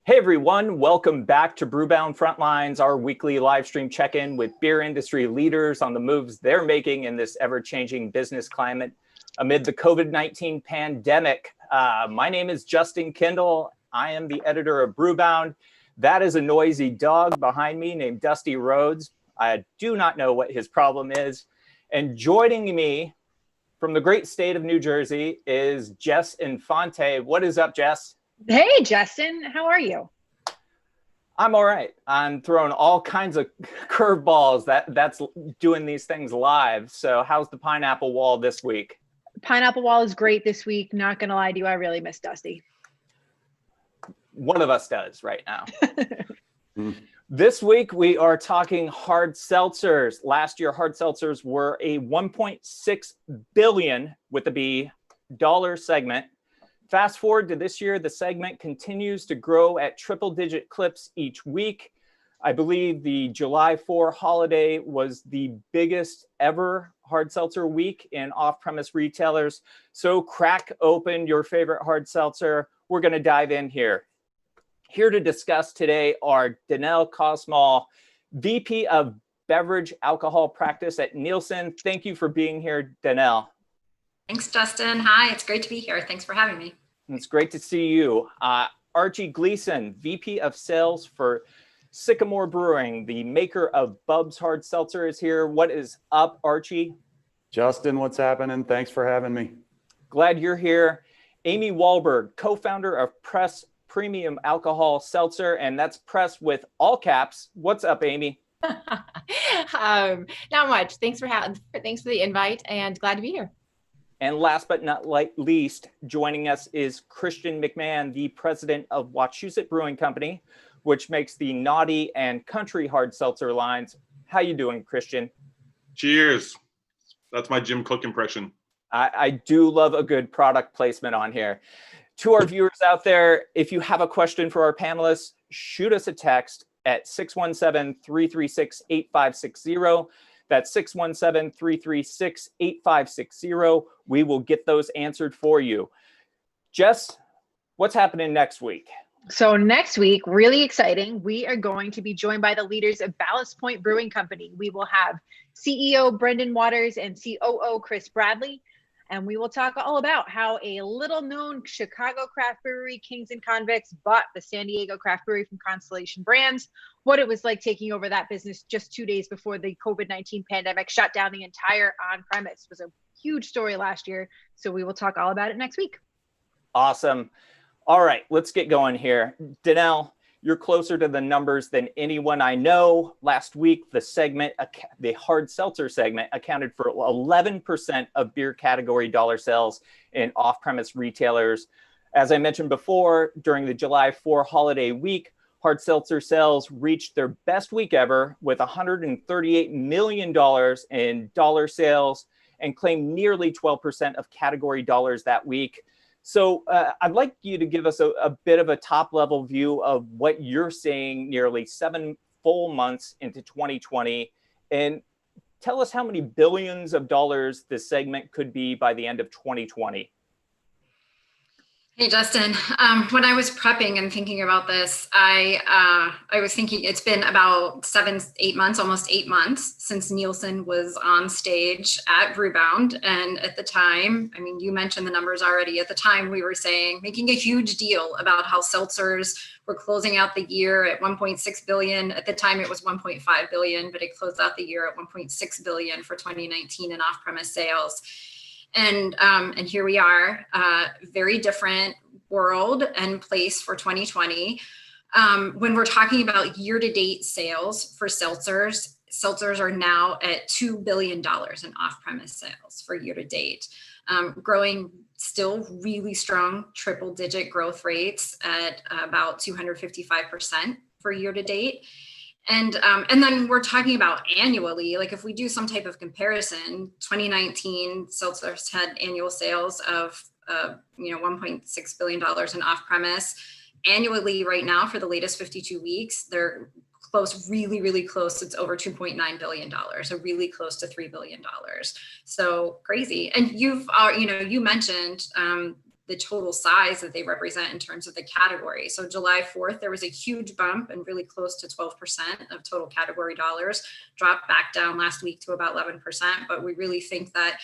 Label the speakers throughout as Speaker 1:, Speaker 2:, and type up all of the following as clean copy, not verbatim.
Speaker 1: Hey everyone, welcome back to Brewbound Frontlines, our weekly live stream check-in with beer industry leaders on the moves they're making in this ever-changing business climate amid the COVID-19 pandemic. My name is Justin Kindle. I am the editor of Brewbound. That is a noisy dog behind me named Dusty Rhodes. I do not know what his problem is. And joining me from the great state of New Jersey is Jess Infante. What is up, Jess?
Speaker 2: Hey, Justin, how are you?
Speaker 1: I'm all right. I'm throwing all kinds of curveballs. That's doing these things live. So how's the pineapple wall this week?
Speaker 2: Pineapple wall is great this week. Not going to lie to you, I really miss Dusty.
Speaker 1: One of us does right now. This week, we are talking hard seltzers. Last year, hard seltzers were a $1.6 billion with a B dollar segment. Fast forward to this year, the segment continues to grow at triple-digit clips each week. I believe the July 4 holiday was the biggest ever hard seltzer week in off-premise retailers. So crack open your favorite hard seltzer. We're going to dive in here. Here to discuss today are Danelle Kosmal, VP of Beverage Alcohol Practice at Nielsen. Thank you for being here, Danelle.
Speaker 3: Thanks, Justin. Hi, it's great to be here. Thanks for having me.
Speaker 1: It's great to see you. Archie Gleason, VP of Sales for Sycamore Brewing, the maker of Bubs Hard Seltzer, is here. What is up, Archie?
Speaker 4: Justin, what's happening? Thanks for having me.
Speaker 1: Glad you're here. Amy Walberg, co-founder of Press Premium Alcohol Seltzer, and that's Press with all caps. What's up, Amy?
Speaker 5: Not much. Thanks for the invite, and glad to be here.
Speaker 1: And last but not least, joining us is Christian McMahan, the president of Wachusett Brewing Company, which makes the Nauti and Country Hard Seltzer lines. How you doing, Christian?
Speaker 6: Cheers. That's my Jim Cook impression.
Speaker 1: I do love a good product placement on here. To our viewers out there, if you have a question for our panelists, shoot us a text at 617-336-8560. That's 617-336-8560. We will get those answered for you. Jess, what's happening next week?
Speaker 2: So next week, really exciting, we are going to be joined by the leaders of Ballast Point Brewing Company. We will have CEO Brendan Waters and COO Chris Bradley. And we will talk all about how a little-known Chicago craft brewery, Kings and Convicts, bought the San Diego craft brewery from Constellation Brands, what it was like taking over that business just 2 days before the COVID-19 pandemic shut down the entire on-premise. It was a huge story last year, so we will talk all about it next week.
Speaker 1: Awesome. All right, let's get going here. Danelle, you're closer to the numbers than anyone I know. Last week, the hard seltzer segment accounted for 11% of beer category dollar sales in off-premise retailers. As I mentioned before, during the July 4 holiday week, hard seltzer sales reached their best week ever with $138 million in dollar sales and claimed nearly 12% of category dollars that week. So I'd like you to give us a bit of a top-level view of what you're seeing nearly 7 full months into 2020, and tell us how many billions of dollars this segment could be by the end of 2020.
Speaker 3: Hey, Justin. When I was prepping and thinking about this, I was thinking it's been about 7-8 months, almost 8 months since Nielsen was on stage at Brewbound. And at the time, I mean, you mentioned the numbers already. At the time, we were making a huge deal about how seltzers were closing out the year at 1.6 billion. At the time, it was 1.5 billion, but it closed out the year at 1.6 billion for 2019 in off-premise sales. And here we are, very different world and place for 2020. When we're talking about year-to-date sales for seltzers are now at $2 billion in off-premise sales for year-to-date, growing still really strong triple-digit growth rates at about 255% for year-to-date. And then we're talking about annually, like if we do some type of comparison, 2019 seltzers had annual sales of $1.6 billion in off-premise. Annually right now for the latest 52 weeks, they're close, really, really close. It's over $2.9 billion, so really close to $3 billion. So crazy. And you mentioned the total size that they represent in terms of the category. So July 4th, there was a huge bump and really close to 12% of total category dollars, dropped back down last week to about 11%. But we really think that,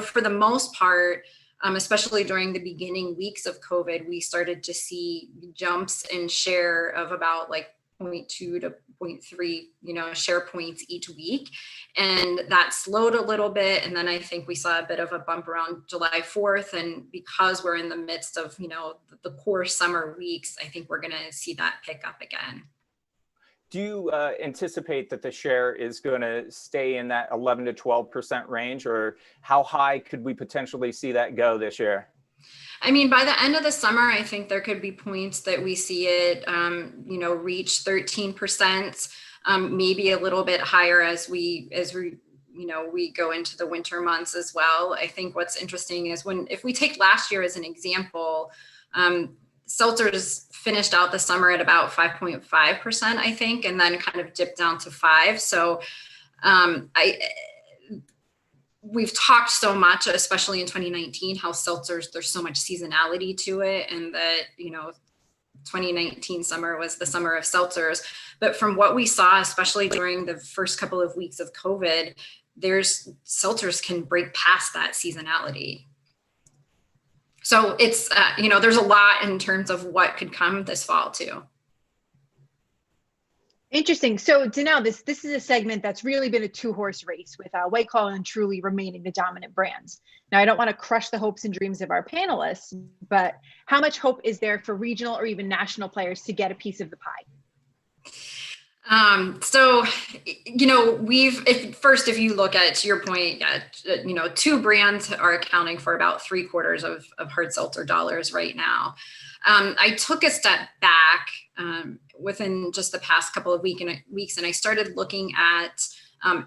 Speaker 3: for the most part, especially during the beginning weeks of COVID, we started to see jumps in share of about like 0.2 to 0.3, share points each week. And that slowed a little bit. And then I think we saw a bit of a bump around July 4th. And because we're in the midst of, the core summer weeks, I think we're going to see that pick up again.
Speaker 1: Do you anticipate that the share is going to stay in that 11 to 12% range, or how high could we potentially see that go this year?
Speaker 3: I mean, by the end of the summer, I think there could be points that we see it, reach 13%, maybe a little bit higher as we go into the winter months as well. I think what's interesting is if we take last year as an example, seltzers finished out the summer at about 5.5%, I think, and then kind of dipped down to 5%. So we've talked so much, especially in 2019, how seltzers, there's so much seasonality to it, and that, 2019 summer was the summer of seltzers. But from what we saw, especially during the first couple of weeks of COVID, seltzers can break past that seasonality. So it's, there's a lot in terms of what could come this fall too.
Speaker 2: Interesting. So Danelle, this is a segment that's really been a two-horse race, with White Claw and Truly remaining the dominant brands. Now, I don't want to crush the hopes and dreams of our panelists, but how much hope is there for regional or even national players to get a piece of the pie? If you look at, to your point, two brands are accounting for about 3/4 of hard seltzer dollars right now. I took a step back within just the past couple of weeks, and I started looking at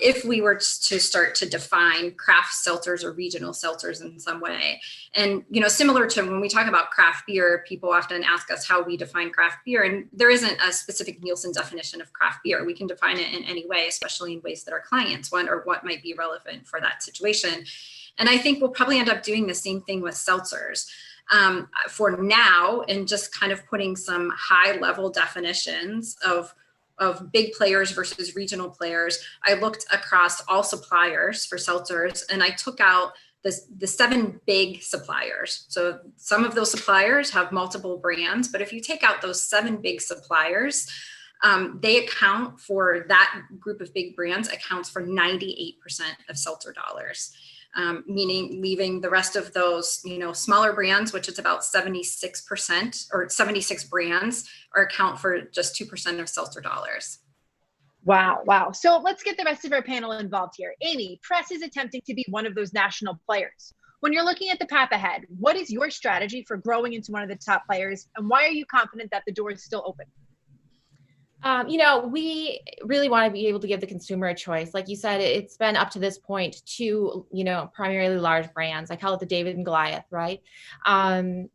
Speaker 2: if we were to start to define craft seltzers or regional seltzers in some way. And, similar to when we talk about craft beer, people often ask us how we define craft beer. And there isn't a specific Nielsen definition of craft beer. We can define it in any way, especially in ways that our clients want or what might be relevant for that situation. And I think we'll probably end up doing the same thing with seltzers. For now, and just kind of putting some high level definitions of big players versus regional players. I looked across all suppliers for seltzers, and I took out the 7 big suppliers. So some of those suppliers have multiple brands, but if you take out those 7 big suppliers, they account for, that group of big brands accounts for 98% of seltzer dollars. Meaning leaving the rest of those, smaller brands, which is about 76% or 76 brands, or account for just 2% of seltzer dollars. Wow. So let's get the rest of our panel involved here. Amy, Press is attempting to be one of those national players. When you're looking at the path ahead, what is your strategy for growing into one of the top players, and why are you confident that the door is still open?
Speaker 5: We really want to be able to give the consumer a choice. Like you said, it's been up to this point to, primarily large brands. I call it the David and Goliath, right? I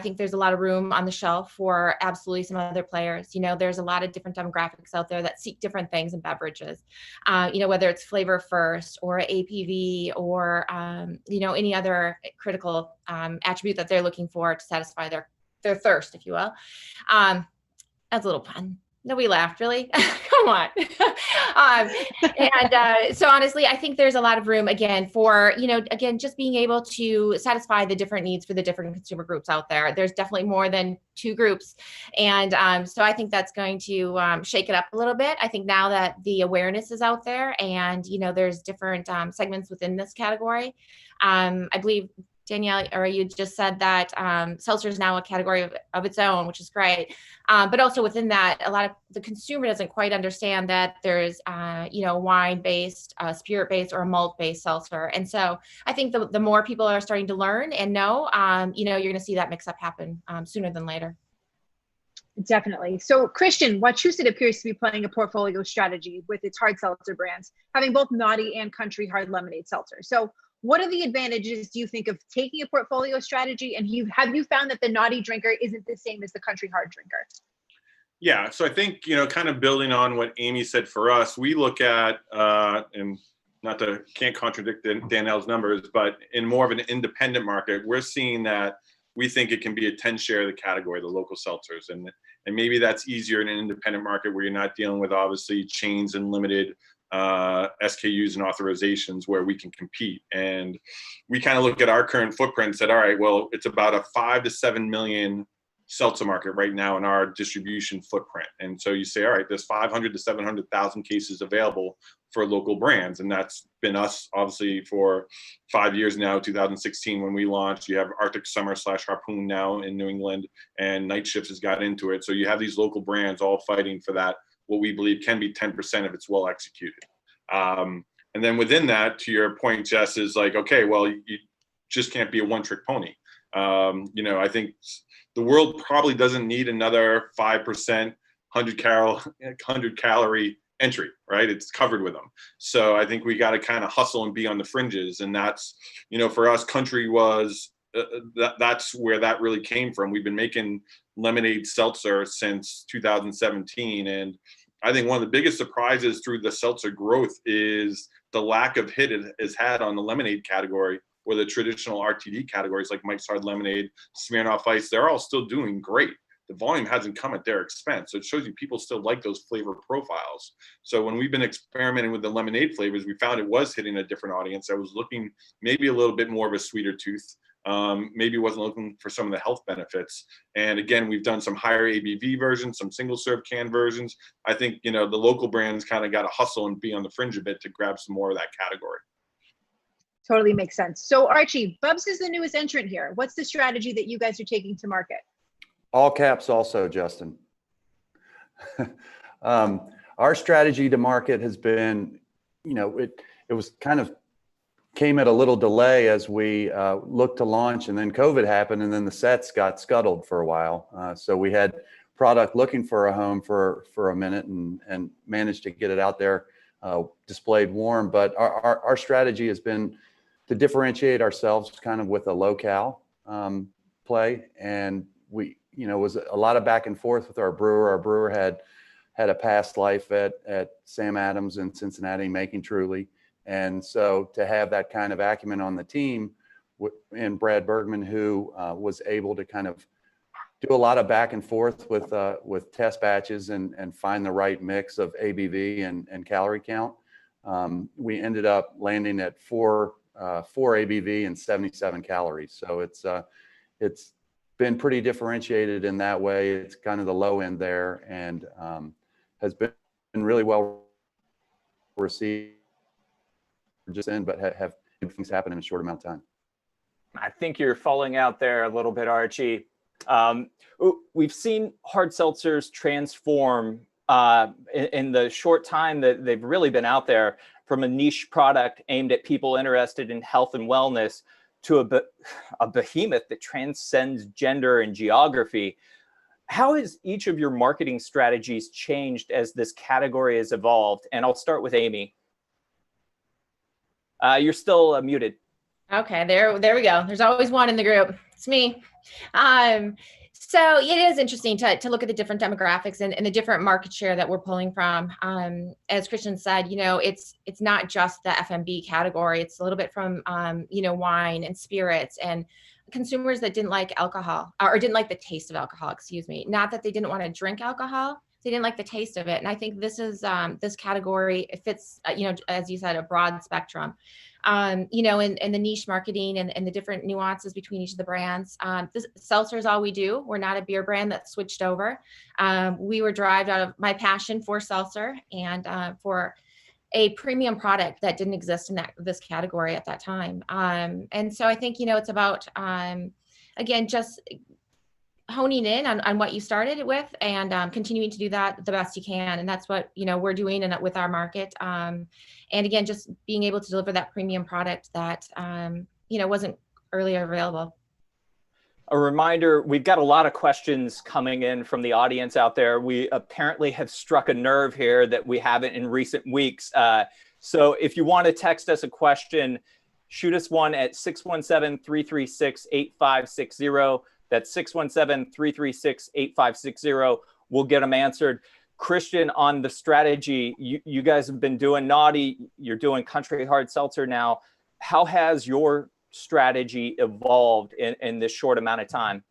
Speaker 5: think there's a lot of room on the shelf for absolutely some other players. There's a lot of different demographics out there that seek different things in beverages, whether it's flavor first or APV or, any other critical attribute that they're looking for to satisfy their thirst, if you will. That's a little fun. Nobody laughed, really? Come on. So honestly, I think there's a lot of room, again, for, just being able to satisfy the different needs for the different consumer groups out there. There's definitely more than 2 groups. And so I think that's going to shake it up a little bit. I think now that the awareness is out there and, there's different segments within this category, I believe Danielle, or you just said that seltzer is now a category of its own, which is great. But also within that, a lot of the consumer doesn't quite understand that there's, wine-based, spirit-based, or malt-based seltzer. And so I think the more people are starting to learn and know, you're going to see that mix-up happen sooner than later.
Speaker 2: Definitely. So Christian, Wachusett appears to be playing a portfolio strategy with its hard seltzer brands, having both Nauti and Country Hard Lemonade Seltzer. So what are the advantages, do you think, of taking a portfolio strategy? And have you found that the Nauti drinker isn't the same as the Country Hard drinker?
Speaker 6: Yeah, so I think, kind of building on what Amy said for us, we look at, and can't contradict Danelle's numbers, but in more of an independent market, we're seeing that we think it can be a 10 share of the category, the local seltzers. And maybe that's easier in an independent market where you're not dealing with obviously chains and limited SKUs and authorizations where we can compete. And we kind of look at our current footprint and said, all right, well, it's about a 5 to 7 million seltzer market right now in our distribution footprint. And so you say, all right, there's 500 to 700,000 cases available for local brands. And that's been us obviously for 5 years now, 2016 when we launched. You have Arctic Summer / Harpoon now in New England, and Night Shifts has got into it. So you have these local brands all fighting for that, what we believe can be 10% if it's well executed. And then within that, to your point, Jess, is like, okay, well, you just can't be a one-trick pony. I think the world probably doesn't need another 5% 100 calorie entry, right? It's covered with them. So I think we got to kind of hustle and be on the fringes. And that's, for us, country was, that's where that really came from. We've been making lemonade seltzer since 2017. And I think one of the biggest surprises through the seltzer growth is the lack of hit it has had on the lemonade category, or the traditional RTD categories like Mike's Hard Lemonade, Smirnoff Ice. They're all still doing great. The volume hasn't come at their expense. So it shows you people still like those flavor profiles. So when we've been experimenting with the lemonade flavors, we found it was hitting a different audience. I was looking maybe a little bit more of a sweeter tooth. Maybe wasn't looking for some of the health benefits. And again, we've done some higher ABV versions, some single serve can versions. I think, the local brands kind of got to hustle and be on the fringe a bit to grab some more of that category.
Speaker 2: Totally makes sense. So Archie, Bubs is the newest entrant here. What's the strategy that you guys are taking to market?
Speaker 4: All caps also, Justin. Our strategy to market has been, it was kind of came at a little delay as we looked to launch, and then COVID happened, and then the sets got scuttled for a while. So we had product looking for a home for a minute and managed to get it out there, displayed warm. But our strategy has been to differentiate ourselves kind of with a low-cal play. And we, it was a lot of back and forth with our brewer. Our brewer had a past life at Sam Adams in Cincinnati making Truly. And so to have that kind of acumen on the team and Brad Bergman, who was able to kind of do a lot of back and forth with test batches and find the right mix of ABV and calorie count, we ended up landing at 4 ABV and 77 calories. So it's been pretty differentiated in that way. It's kind of the low end there, and has been really well received. But have good things happen in a short amount of time.
Speaker 1: I think you're falling out there a little bit, Archie. We've seen hard seltzers transform in the short time that they've really been out there, from a niche product aimed at people interested in health and wellness to a behemoth that transcends gender and geography. How has each of your marketing strategies changed as this category has evolved? And I'll start with Amy. You're still muted.
Speaker 5: Okay, there we go. There's always one in the group. It's me. So it is interesting to look at the different demographics and the different market share that we're pulling from. As Christian said, it's not just the FMB category. It's a little bit from, wine and spirits and consumers that didn't like alcohol or didn't like the taste of alcohol, excuse me. Not that they didn't want to drink alcohol. They didn't like the taste of it. And I think this is this category, it fits, as you said, a broad spectrum. In the niche marketing and the different nuances between each of the brands. Seltzer is all we do. We're not a beer brand that switched over. We were derived out of my passion for seltzer and for a premium product that didn't exist in this category at that time. And so I think, it's about, again, just honing in on what you started with and continuing to do that the best you can. And that's what, we're doing with our market. And again, just being able to deliver that premium product that, wasn't earlier available.
Speaker 1: A reminder, we've got a lot of questions coming in from the audience out there. We apparently have struck a nerve here that we haven't in recent weeks. So if you want to text us a question, shoot us one at 617-336-8560. That's 617-336-8560. We'll get them answered. Christian, on the strategy, you guys have been doing Nauti, you're doing Country Hard Seltzer now. How has your strategy evolved in this short amount of time?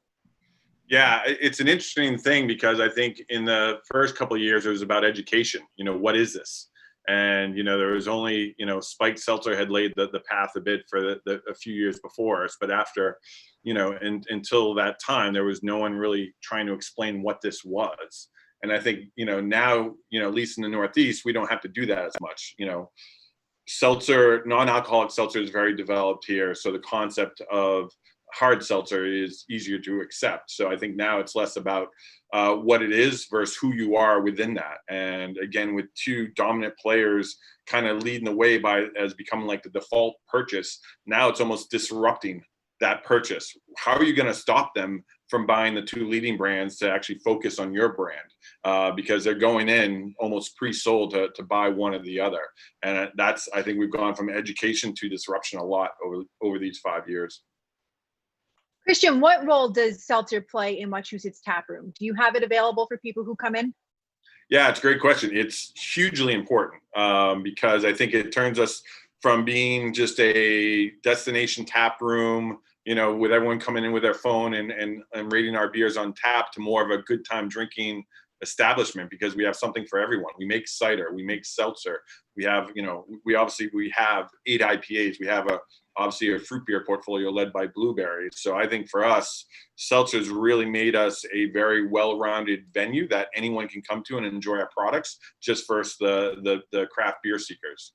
Speaker 6: Yeah, it's an interesting thing because I think in the first couple of years, it was about education. What is this? And, there was only, Spiked Seltzer had laid the path a bit for a few years before us. But after, until that time, there was no one really trying to explain what this was. And I think, now, at least in the Northeast, we don't have to do that as much. Seltzer, non-alcoholic seltzer is very developed here. So the concept of hard seltzer is easier to accept. So I think now it's less about what it is versus who you are within that. And again, with two dominant players kind of leading the way as becoming like the default purchase, now it's almost disrupting that purchase. How are you going to stop them from buying the two leading brands to actually focus on your brand? Because they're going in almost pre-sold to buy one or the other. And I think we've gone from education to disruption a lot over these 5 years.
Speaker 2: Christian, what role does seltzer play in Wachusett's tap room? Do you have it available for people who come in?
Speaker 6: Yeah, it's a great question. It's hugely important because I think it turns us from being just a destination tap room, with everyone coming in with their phone and rating our beers on tap, to more of a good time drinking establishment, because we have something for everyone. We make cider, we make seltzer. We have, we have 8 IPAs. We have obviously a fruit beer portfolio led by Blueberry. So I think for us, seltzers really made us a very well-rounded venue that anyone can come to and enjoy our products, just versus the craft beer seekers.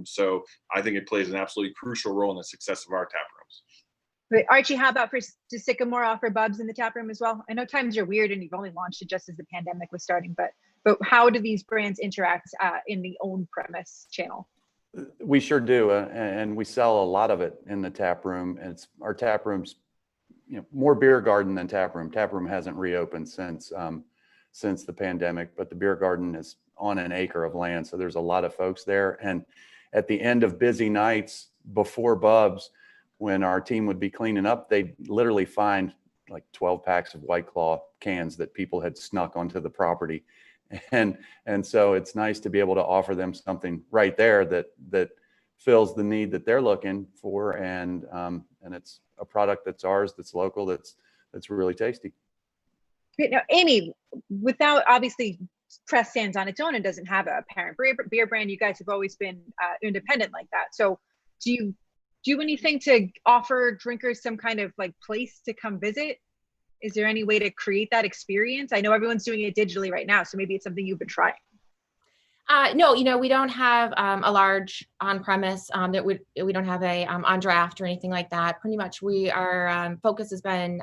Speaker 6: So I think it plays an absolutely crucial role in the success of our tap rooms.
Speaker 2: Wait, Archie, how about does Sycamore offer Bubs in the tap room as well? I know times are weird and you've only launched it just as the pandemic was starting, but how do these brands interact in the own premise channel?
Speaker 4: We sure do, and we sell a lot of it in the tap room. And our tap room's, more beer garden than tap room. Tap room hasn't reopened since the pandemic, but the beer garden is on an acre of land, so there's a lot of folks there. And at the end of busy nights before Bubs, when our team would be cleaning up, they'd literally find like 12 packs of White Claw cans that people had snuck onto the property. And so it's nice to be able to offer them something right there that fills the need that they're looking for. And it's a product that's ours, that's local, that's really tasty.
Speaker 2: Now, Amy, without obviously Press stands on its own and doesn't have a parent beer brand, you guys have always been independent like that. So do you do anything to offer drinkers some kind of like place to come visit? Is there any way to create that experience? I know everyone's doing it digitally right now, so maybe it's something you've been trying.
Speaker 5: No, we don't have a large on-premise that we don't have a on draft or anything like that. Pretty much our focus has been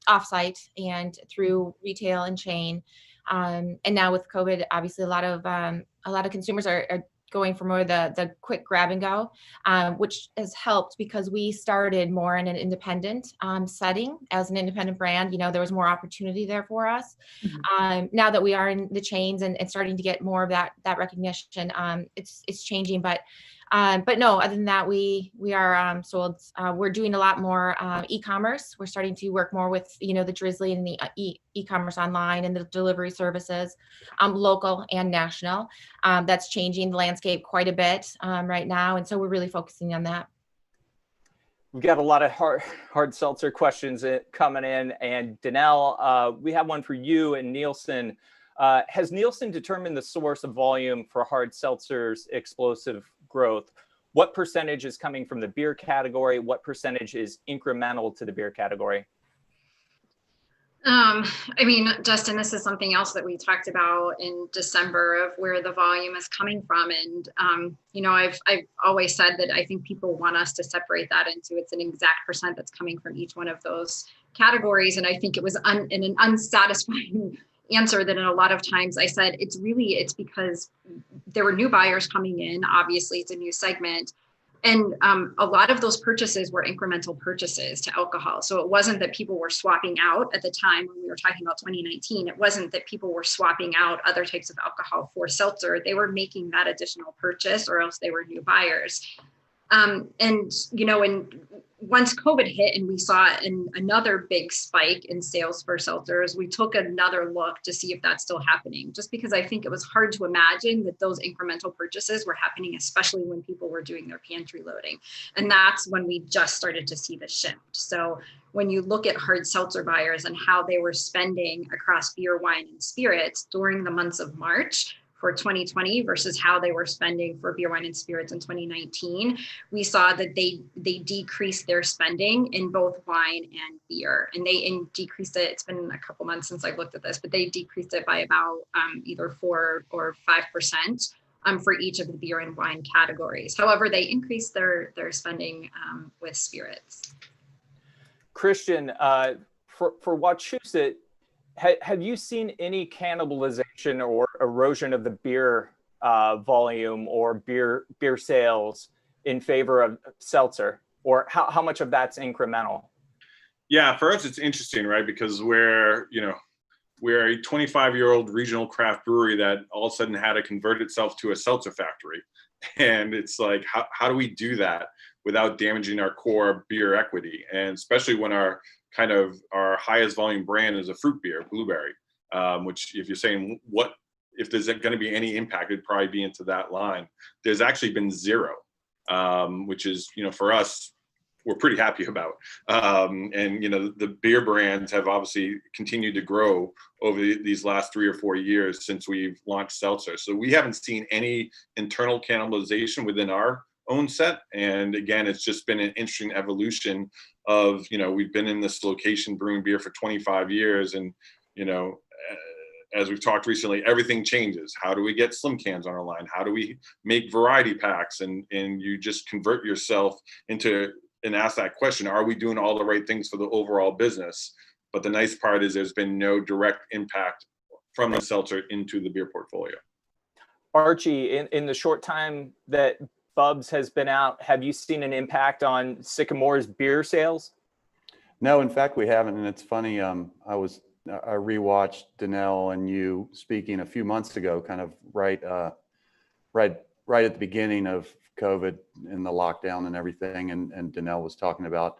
Speaker 5: off-site and through retail and chain. And now with COVID, obviously a lot of consumers are going for more the quick grab and go, which has helped because we started more in an independent setting as an independent brand. There was more opportunity there for us. Mm-hmm. Now that we are in the chains and starting to get more of that recognition, it's changing. But no, other than that, we are sold. We're doing a lot more e-commerce. We're starting to work more with the Drizzly and the e-commerce online and the delivery services, local and national. That's changing the landscape quite a bit right now, and so we're really focusing on that.
Speaker 1: We've got a lot of hard seltzer questions coming in, and Danelle, we have one for you and Nielsen. Has Nielsen determined the source of volume for hard seltzer's explosive growth? What percentage is coming from the beer category? What percentage is incremental to the beer category?
Speaker 3: Justin, this is something else that we talked about in December of where the volume is coming from. And, I've always said that I think people want us to separate that into it's an exact percent that's coming from each one of those categories. And I think it was in an unsatisfying answer that in a lot of times I said, it's because there were new buyers coming in. Obviously it's a new segment. And a lot of those purchases were incremental purchases to alcohol. So it wasn't that people were swapping out at the time when we were talking about 2019. It wasn't that people were swapping out other types of alcohol for seltzer. They were making that additional purchase or else they were new buyers. And once COVID hit and we saw another big spike in sales for seltzers, we took another look to see if that's still happening, just because I think it was hard to imagine that those incremental purchases were happening, especially when people were doing their pantry loading. And that's when we just started to see the shift. So when you look at hard seltzer buyers and how they were spending across beer, wine, and spirits during the months of March for 2020 versus how they were spending for beer, wine, and spirits in 2019, we saw that they decreased their spending in both wine and beer. And they decreased it, it's been a couple months since I've looked at this, but they decreased it by about either 4 or 5% for each of the beer and wine categories. However, they increased their spending with spirits.
Speaker 1: Christian, for Wachusett, have you seen any cannibalization or erosion of the beer volume or beer sales in favor of seltzer, or how much of that's incremental?
Speaker 6: Yeah, for us, it's interesting, right? Because we're a 25-year-old regional craft brewery that all of a sudden had to convert itself to a seltzer factory. And it's like, how do we do that without damaging our core beer equity? And especially when our highest volume brand is a fruit beer, Blueberry, which if you're saying if there's going to be any impact, it'd probably be into that line. There's actually been zero, which is, for us, we're pretty happy about. And, the beer brands have obviously continued to grow over these last 3 or 4 years since we've launched seltzer. So we haven't seen any internal cannibalization within our own set. And again, it's just been an interesting evolution of, we've been in this location brewing beer for 25 years. And, as we've talked recently, everything changes. How do we get slim cans on our line? How do we make variety packs? And you just convert yourself into and ask that question, are we doing all the right things for the overall business? But the nice part is there's been no direct impact from the seltzer into the beer portfolio.
Speaker 1: Archie, in the short time that Bubs has been out, have you seen an impact on Sycamore's beer sales?
Speaker 4: No, in fact, we haven't. And it's funny, I rewatched Danelle and you speaking a few months ago, kind of right at the beginning of COVID and the lockdown and everything. And Danelle was talking about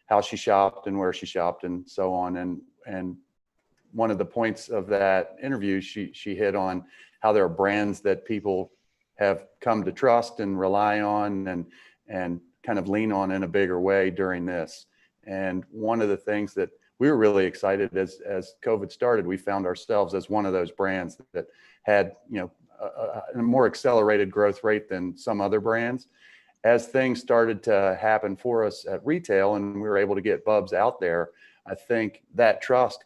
Speaker 4: how she shopped and where she shopped and so on. And one of the points of that interview, she hit on how there are brands that people have come to trust and rely on and kind of lean on in a bigger way during this. And one of the things that we were really excited as COVID started, we found ourselves as one of those brands that had, a more accelerated growth rate than some other brands. As things started to happen for us at retail and we were able to get Bubs out there, I think that trust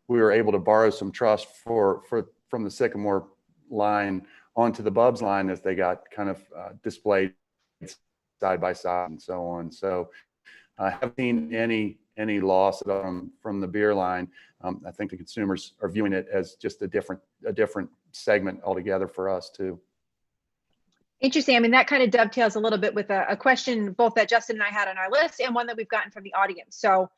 Speaker 4: we were able to borrow some trust from the Sycamore line onto the Bubs line as they got kind of displayed side by side and so on. So I haven't seen any loss from the beer line. I think the consumers are viewing it as just a different segment altogether for us too.
Speaker 2: Interesting. I mean, that kind of dovetails a little bit with a question both that Justin and I had on our list and one that we've gotten from the audience. So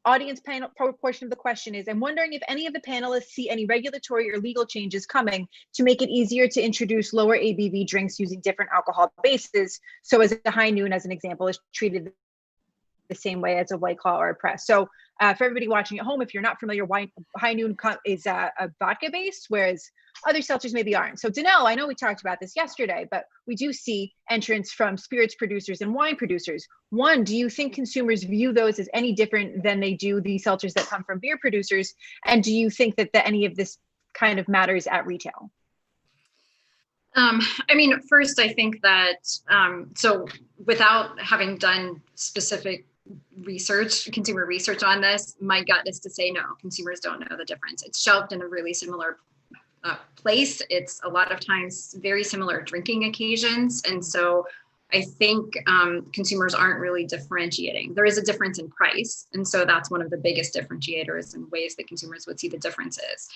Speaker 2: audience panel portion of the question is, I'm wondering if any of the panelists see any regulatory or legal changes coming to make it easier to introduce lower ABV drinks using different alcohol bases. So as a High Noon, as an example, is treated the same way as a White Claw or a Press. So for everybody watching at home, if you're not familiar, High Noon is a vodka based, whereas other seltzers maybe aren't. So Danelle, I know we talked about this yesterday, but we do see entrants from spirits producers and wine producers. One, do you think consumers view those as any different than they do the seltzers that come from beer producers? And do you think that any of this kind of matters at retail?
Speaker 3: First, I think that, so without having done specific consumer research on this, my gut is to say no, consumers don't know the difference. It's shelved in a really similar place. It's a lot of times very similar drinking occasions. And so I think consumers aren't really differentiating. There is a difference in price. And so that's one of the biggest differentiators and ways that consumers would see the differences.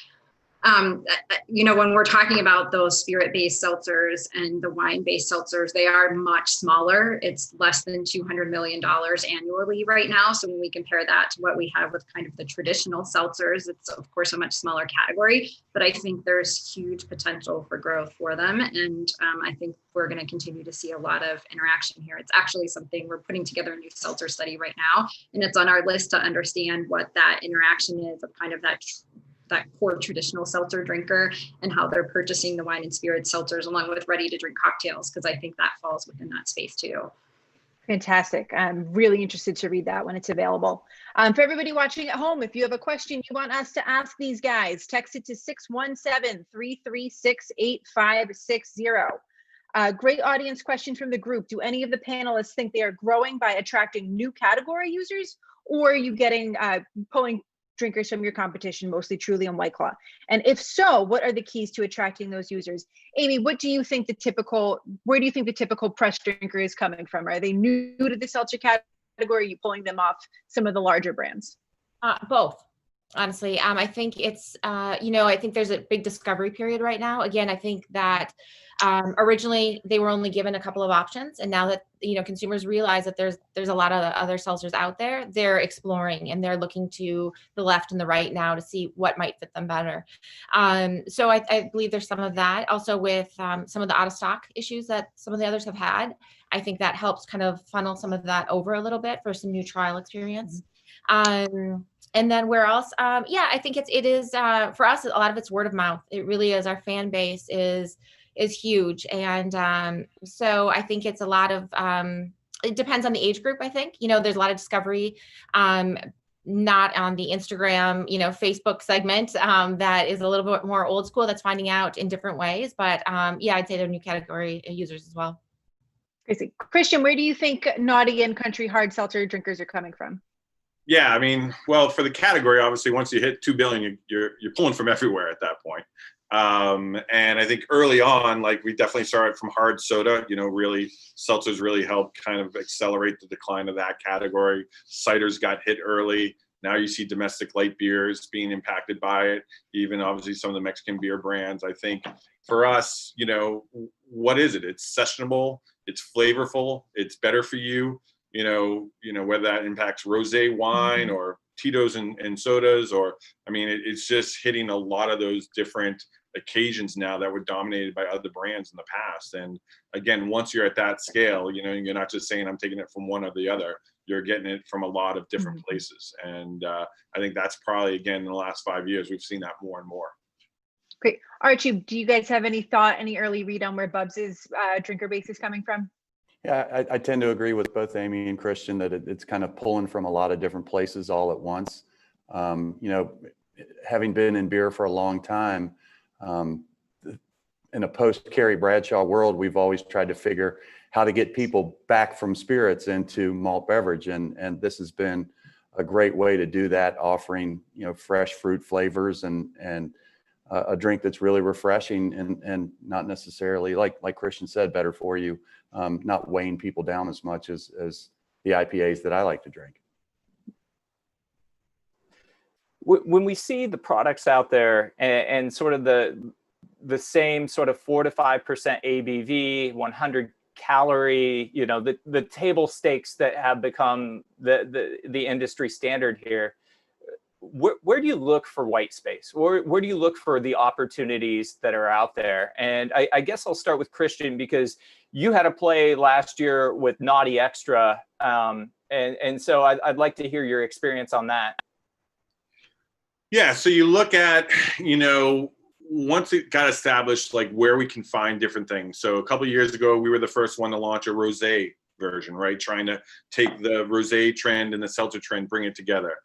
Speaker 3: When we're talking about those spirit-based seltzers and the wine-based seltzers, they are much smaller. It's less than $200 million annually right now. So when we compare that to what we have with kind of the traditional seltzers, it's of course a much smaller category, but I think there's huge potential for growth for them. And I think we're going to continue to see a lot of interaction here. It's actually something we're putting together a new seltzer study right now, and it's on our list to understand what that interaction is of kind of that core traditional seltzer drinker and how they're purchasing the wine and spirit seltzers along with ready to drink cocktails, because I think that falls within that space too.
Speaker 2: Fantastic. I'm really interested to read that when it's available. For everybody watching at home, if you have a question you want us to ask these guys, text it to 617-336-8560. Great audience question from the group. Do any of the panelists think they are growing by attracting new category users, or are you getting pulling drinkers from your competition, mostly Truly and White Claw? And if so, what are the keys to attracting those users? Amy, where do you think the typical press drinker is coming from? Are they new to the seltzer category? Are you pulling them off some of the larger brands?
Speaker 5: Both. Honestly, I think it's, I think there's a big discovery period right now. Again, I think that originally they were only given a couple of options, and now that consumers realize that there's a lot of other seltzers out there, they're exploring and they're looking to the left and the right now to see what might fit them better. So I believe there's some of that. Also with some of the out of stock issues that some of the others have had, I think that helps kind of funnel some of that over a little bit for some new trial experience. And then where else? I think it is for us, a lot of it's word of mouth. It really is. Our fan base is huge. And so I think it's a lot of, it depends on the age group, I think. There's a lot of discovery, not on the Instagram, Facebook segment that is a little bit more old school, that's finding out in different ways. But I'd say they're new category users as well.
Speaker 2: Crazy. Christian, where do you think Nauti and country hard seltzer drinkers are coming from?
Speaker 6: Yeah, I mean, well, for the category, obviously, once you hit 2 billion, you're pulling from everywhere at that point. And I think early on, like we definitely started from hard soda, really seltzers really helped kind of accelerate the decline of that category. Ciders got hit early. Now you see domestic light beers being impacted by it. Even obviously some of the Mexican beer brands. I think for us, what is it? It's sessionable, it's flavorful, it's better for you. Whether that impacts rosé wine or Tito's and sodas, or, I mean, it's just hitting a lot of those different occasions now that were dominated by other brands in the past. And again, once you're at that scale, you're not just saying I'm taking it from one or the other, you're getting it from a lot of different places. And I think that's probably, again, in the last 5 years, we've seen that more and more.
Speaker 2: Great. Archie, do you guys have any early read on where Bubs' drinker base is coming from?
Speaker 4: Yeah, I tend to agree with both Amy and Christian that it's kind of pulling from a lot of different places all at once. Having been in beer for a long time, in a post-Carrie Bradshaw world, we've always tried to figure how to get people back from spirits into malt beverage. And this has been a great way to do that, offering, fresh fruit flavors and a drink that's really refreshing and not necessarily, like Christian said, better for you. Not weighing people down as much as the IPAs that I like to drink.
Speaker 1: When we see the products out there and sort of the same sort of 4 to 5% ABV, 100 calorie, the table stakes that have become the industry standard here, where do you look for white space? Or where do you look for the opportunities that are out there? And I guess I'll start with Christian, because you had a play last year with Nauti Extra. And so I'd like to hear your experience on that.
Speaker 6: Yeah, so you look at, once it got established, like where we can find different things. So a couple of years ago, we were the first one to launch a rosé version, right? Trying to take the rosé trend and the seltzer trend, bring it together.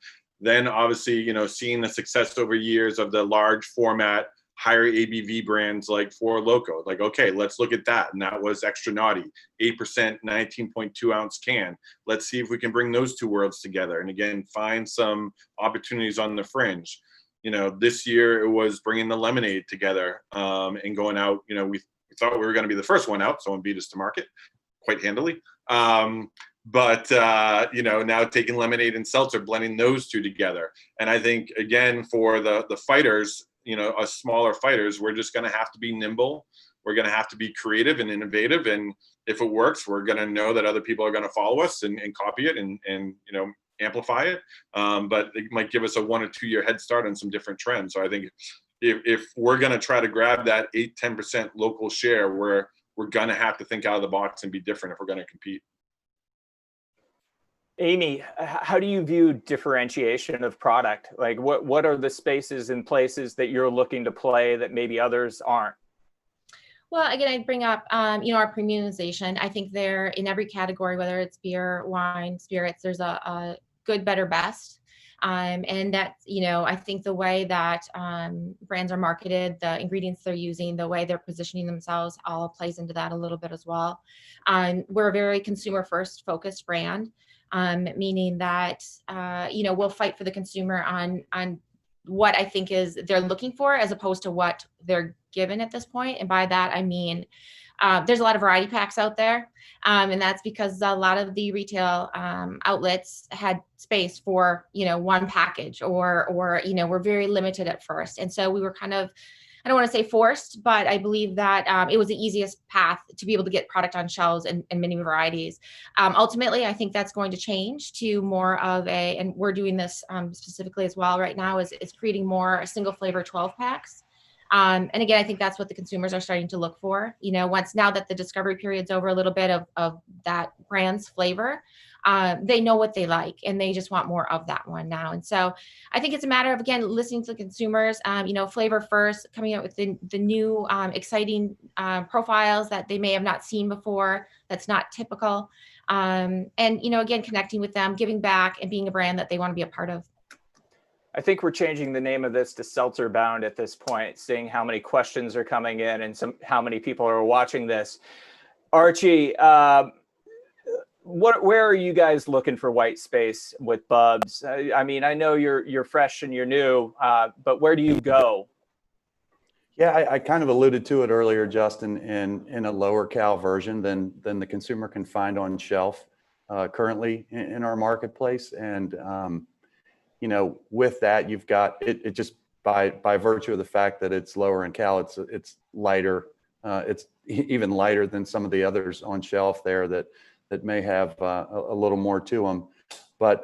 Speaker 6: Then obviously, seeing the success over years of the large format, higher ABV brands like Four Loko, like, okay, let's look at that. And that was Extra Naughty, 8%, 19.2 ounce can. Let's see if we can bring those two worlds together. And again, find some opportunities on the fringe. This year it was bringing the lemonade together and going out. We thought we were going to be the first one out. Someone beat us to market quite handily. But now taking lemonade and seltzer, blending those two together. And I think, again, for the fighters, us smaller fighters, we're just going to have to be nimble. We're going to have to be creative and innovative. And if it works, we're going to know that other people are going to follow us and copy it and amplify it. But it might give us a 1 or 2 year head start on some different trends. So I think if we're going to try to grab that 8-10% local share, we're going to have to think out of the box and be different if we're going to compete.
Speaker 1: Amy, how do you view differentiation of product? Like what are the spaces and places that you're looking to play that maybe others aren't?
Speaker 5: Well, again, I'd bring up, our premiumization. I think there in every category, whether it's beer, wine, spirits, there's a good, better, best. And that's, I think the way that brands are marketed, the ingredients they're using, the way they're positioning themselves all plays into that a little bit as well. We're a very consumer first focused brand, meaning that, we'll fight for the consumer on what I think is they're looking for as opposed to what they're given at this point. And by that, I mean, there's a lot of variety packs out there. And that's because a lot of the retail outlets had space for, one package or we're very limited at first. And so we were kind of, I don't want to say forced, but I believe that it was the easiest path to be able to get product on shelves in many varieties. Ultimately, I think that's going to change to more of and we're doing this specifically as well right now, is creating more single flavor 12 packs. And again, I think that's what the consumers are starting to look for. Now that the discovery period's over a little bit of that brand's flavor, they know what they like and they just want more of that one now. And so I think it's a matter of, again, listening to the consumers, flavor first, coming out with the new exciting profiles that they may have not seen before. That's not typical. And, again, connecting with them, giving back and being a brand that they want to be a part of.
Speaker 1: I think we're changing the name of this to Seltzer Bound at this point, seeing how many questions are coming in and how many people are watching this. Archie, where are you guys looking for white space with Bubs? I mean, I know you're fresh and you're new, but where do you go?
Speaker 4: Yeah, I kind of alluded to it earlier, Justin, in a lower cal version than the consumer can find on shelf currently in our marketplace. And with that, you've got it just by virtue of the fact that it's lower in cal, it's lighter. It's even lighter than some of the others on shelf there that may have a little more to them. But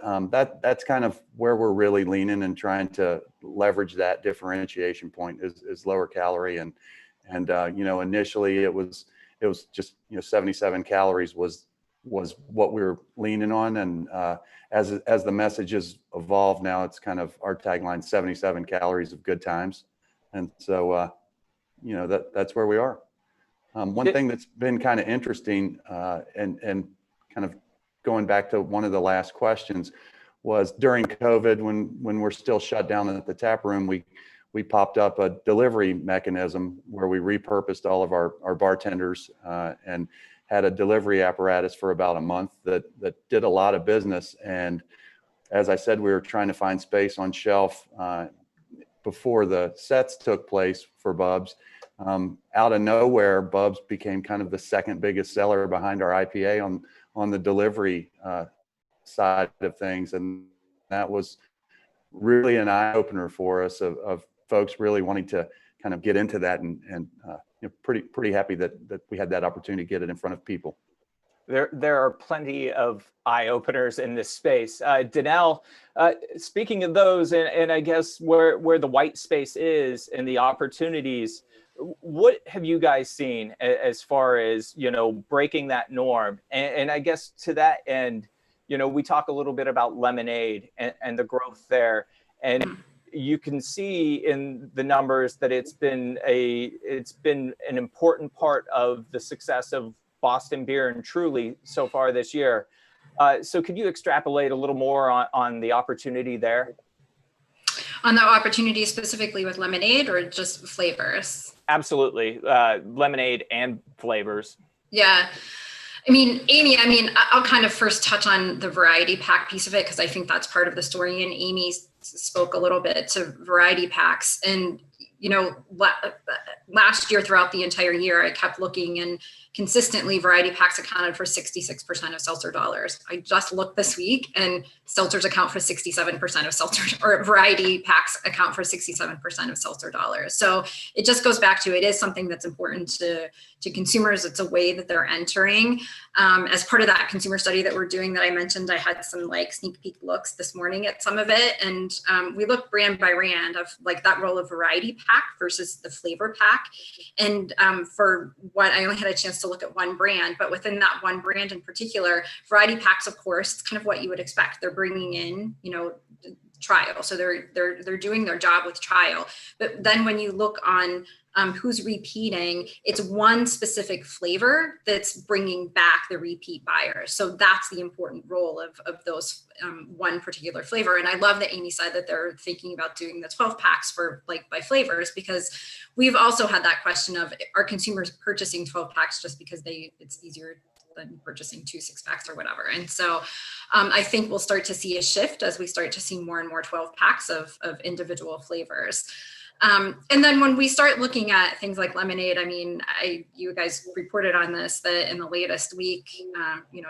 Speaker 4: that's kind of where we're really leaning and trying to leverage that differentiation point is lower calorie. And initially it was just 77 calories was what we were leaning on. And as the messages evolve now, it's kind of our tagline, 77 calories of good times. And so, that's where we are. One thing that's been kind of interesting and kind of going back to one of the last questions was during COVID, when we're still shut down at the tap room, we popped up a delivery mechanism where we repurposed all of our bartenders and had a delivery apparatus for about a month that did a lot of business. And as I said, we were trying to find space on shelf before the sets took place for Bubs. Out of nowhere, Bubs became kind of the second biggest seller behind our IPA on the delivery side of things. And that was really an eye opener for us of folks really wanting to kind of get into that and pretty happy that we had that opportunity to get it in front of people.
Speaker 1: There are plenty of eye openers in this space. Danelle, speaking of those, and I guess where the white space is and the opportunities, what have you guys seen as far as, breaking that norm? And I guess to that end, we talk a little bit about lemonade and the growth there. And you can see in the numbers that it's been an important part of the success of Boston Beer and Truly so far this year. So could you extrapolate a little more on the opportunity there?
Speaker 3: On the opportunity specifically with lemonade or just flavors?
Speaker 1: Absolutely. Lemonade and flavors.
Speaker 3: Yeah. I mean, Amy, I'll kind of first touch on the variety pack piece of it, because I think that's part of the story. And Amy spoke a little bit to variety packs. And last year throughout the entire year, I kept looking, and consistently variety packs accounted for 66% of seltzer dollars. I just looked this week, and seltzers account for 67% of seltzer, or variety packs account for 67% of seltzer dollars. So it just goes back to, it is something that's important to consumers. It's a way that they're entering. As part of that consumer study that we're doing that I mentioned, I had some like sneak peek looks this morning at some of it. And we looked brand by brand of like that role of variety pack versus the flavor pack. And for what, I only had a chance to look at one brand, but within that one brand in particular, variety packs, of course, it's kind of what you would expect. They're bringing in, trial. So they're doing their job with trial. But then when you look on who's repeating, it's one specific flavor that's bringing back the repeat buyers. So that's the important role of those one particular flavor. And I love that Amy said that they're thinking about doing the 12 packs for like by flavors, because we've also had that question of, are consumers purchasing 12 packs just because it's easier than purchasing 2 6-packs or whatever. And so I think we'll start to see a shift as we start to see more and more 12 packs of individual flavors. And then when we start looking at things like lemonade, I mean, you guys reported on this, that in the latest week,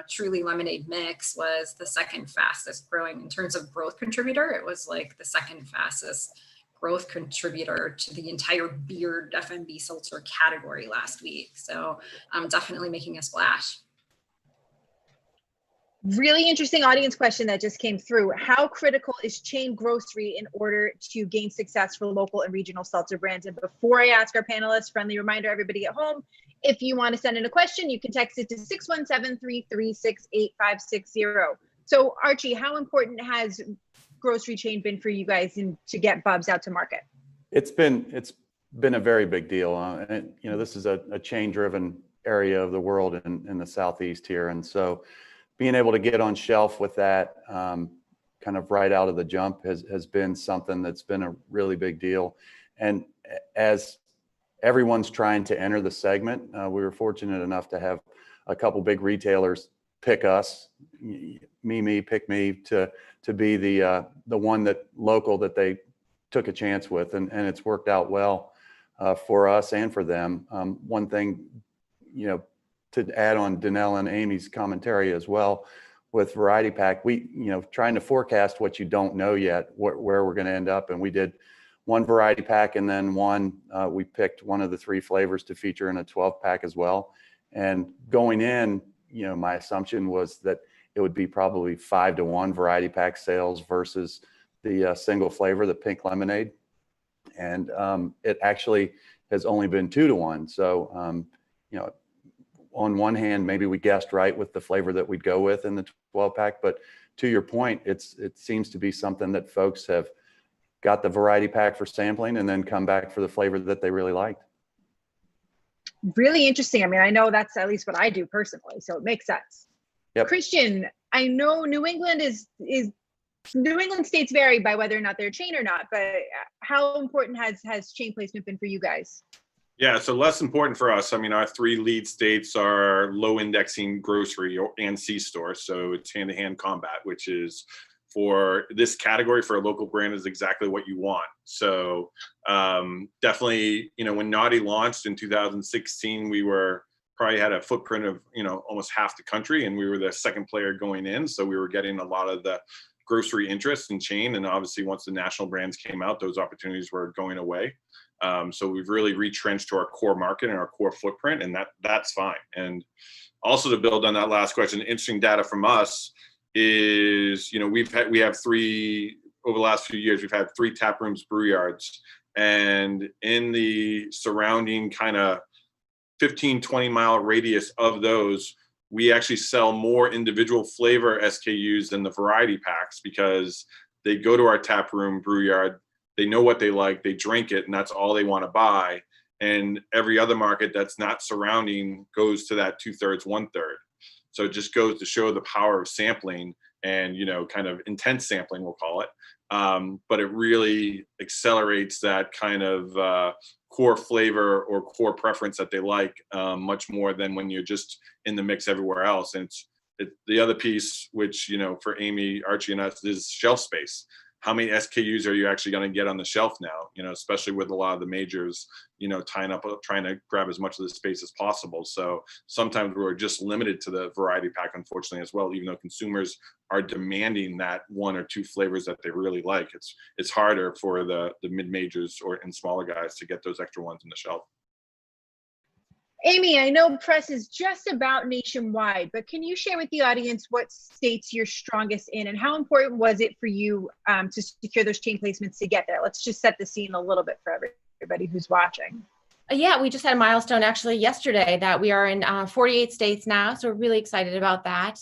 Speaker 3: Truly Lemonade Mix was the second fastest growing in terms of growth contributor. It was like the second fastest growth contributor to the entire beer FMB seltzer category last week. So definitely making a splash.
Speaker 2: Really interesting audience question that just came through. How critical is chain grocery in order to gain success for local and regional seltzer brands? And before I ask our panelists, friendly reminder, everybody at home, if you want to send in a question, you can text it to 617-336-8560. So Archie, how important has grocery chain been for you guys to get Bubs out to market?
Speaker 4: It's been a very big deal. And this is a chain driven area of the world in the Southeast here. And so being able to get on shelf with that kind of right out of the jump has been something that's been a really big deal. And as everyone's trying to enter the segment, we were fortunate enough to have a couple big retailers pick us, pick me to be the one that local that they took a chance with, and it's worked out well for us and for them. One thing, to add on Danelle and Amy's commentary as well, with variety pack, we, trying to forecast what you don't know yet, where we're going to end up. And we did one variety pack, and then we picked one of the 3 flavors to feature in a 12 pack as well. And going in, my assumption was that it would be probably 5-to-1 variety pack sales versus the single flavor, the pink lemonade. And it actually has only been 2-to-1. So, on one hand, maybe we guessed right with the flavor that we'd go with in the 12 pack, but to your point, it seems to be something that folks have got the variety pack for sampling and then come back for the flavor that they really liked.
Speaker 2: Really interesting. I mean, I know that's at least what I do personally, so it makes sense. Yep. Christian, I know New England states vary by whether or not they're a chain or not, but how important has chain placement been for you guys?
Speaker 6: Yeah, so less important for us. I mean, our 3 lead states are low indexing grocery and C-store. So it's hand-to-hand combat, which is for this category for a local brand is exactly what you want. So definitely, when Nauti launched in 2016, we probably had a footprint of, almost half the country, and we were the second player going in. So we were getting a lot of the grocery interest in chain. And obviously once the national brands came out, those opportunities were going away. So we've really retrenched to our core market and our core footprint, and that's fine. And also to build on that last question, interesting data from us is, we have 3 over the last few years, we've had 3 tap rooms, brew yards, and in the surrounding kind of 15-20 mile radius of those, we actually sell more individual flavor SKUs than the variety packs, because they go to our tap room, brew yard, they know what they like, they drink it, and that's all they want to buy. And every other market that's not surrounding goes to that 2/3, 1/3. So it just goes to show the power of sampling and, kind of intense sampling, we'll call it. But it really accelerates that kind of core flavor or core preference that they like much more than when you're just in the mix everywhere else. And the other piece, which, for Amy, Archie, and us, is shelf space. how many SKUs are you actually going to get on the shelf now? Especially with a lot of the majors, tying up, trying to grab as much of the space as possible. So sometimes we're just limited to the variety pack, unfortunately, as well, even though consumers are demanding that one or two flavors that they really like. It's harder for the mid majors and smaller guys to get those extra ones on the shelf.
Speaker 2: Amy, I know Press is just about nationwide, but can you share with the audience what states you're strongest in, and how important was it for you to secure those chain placements to get there? Let's just set the scene a little bit for everybody who's watching.
Speaker 5: Yeah, we just had a milestone actually yesterday that we are in 48 states now. So we're really excited about that.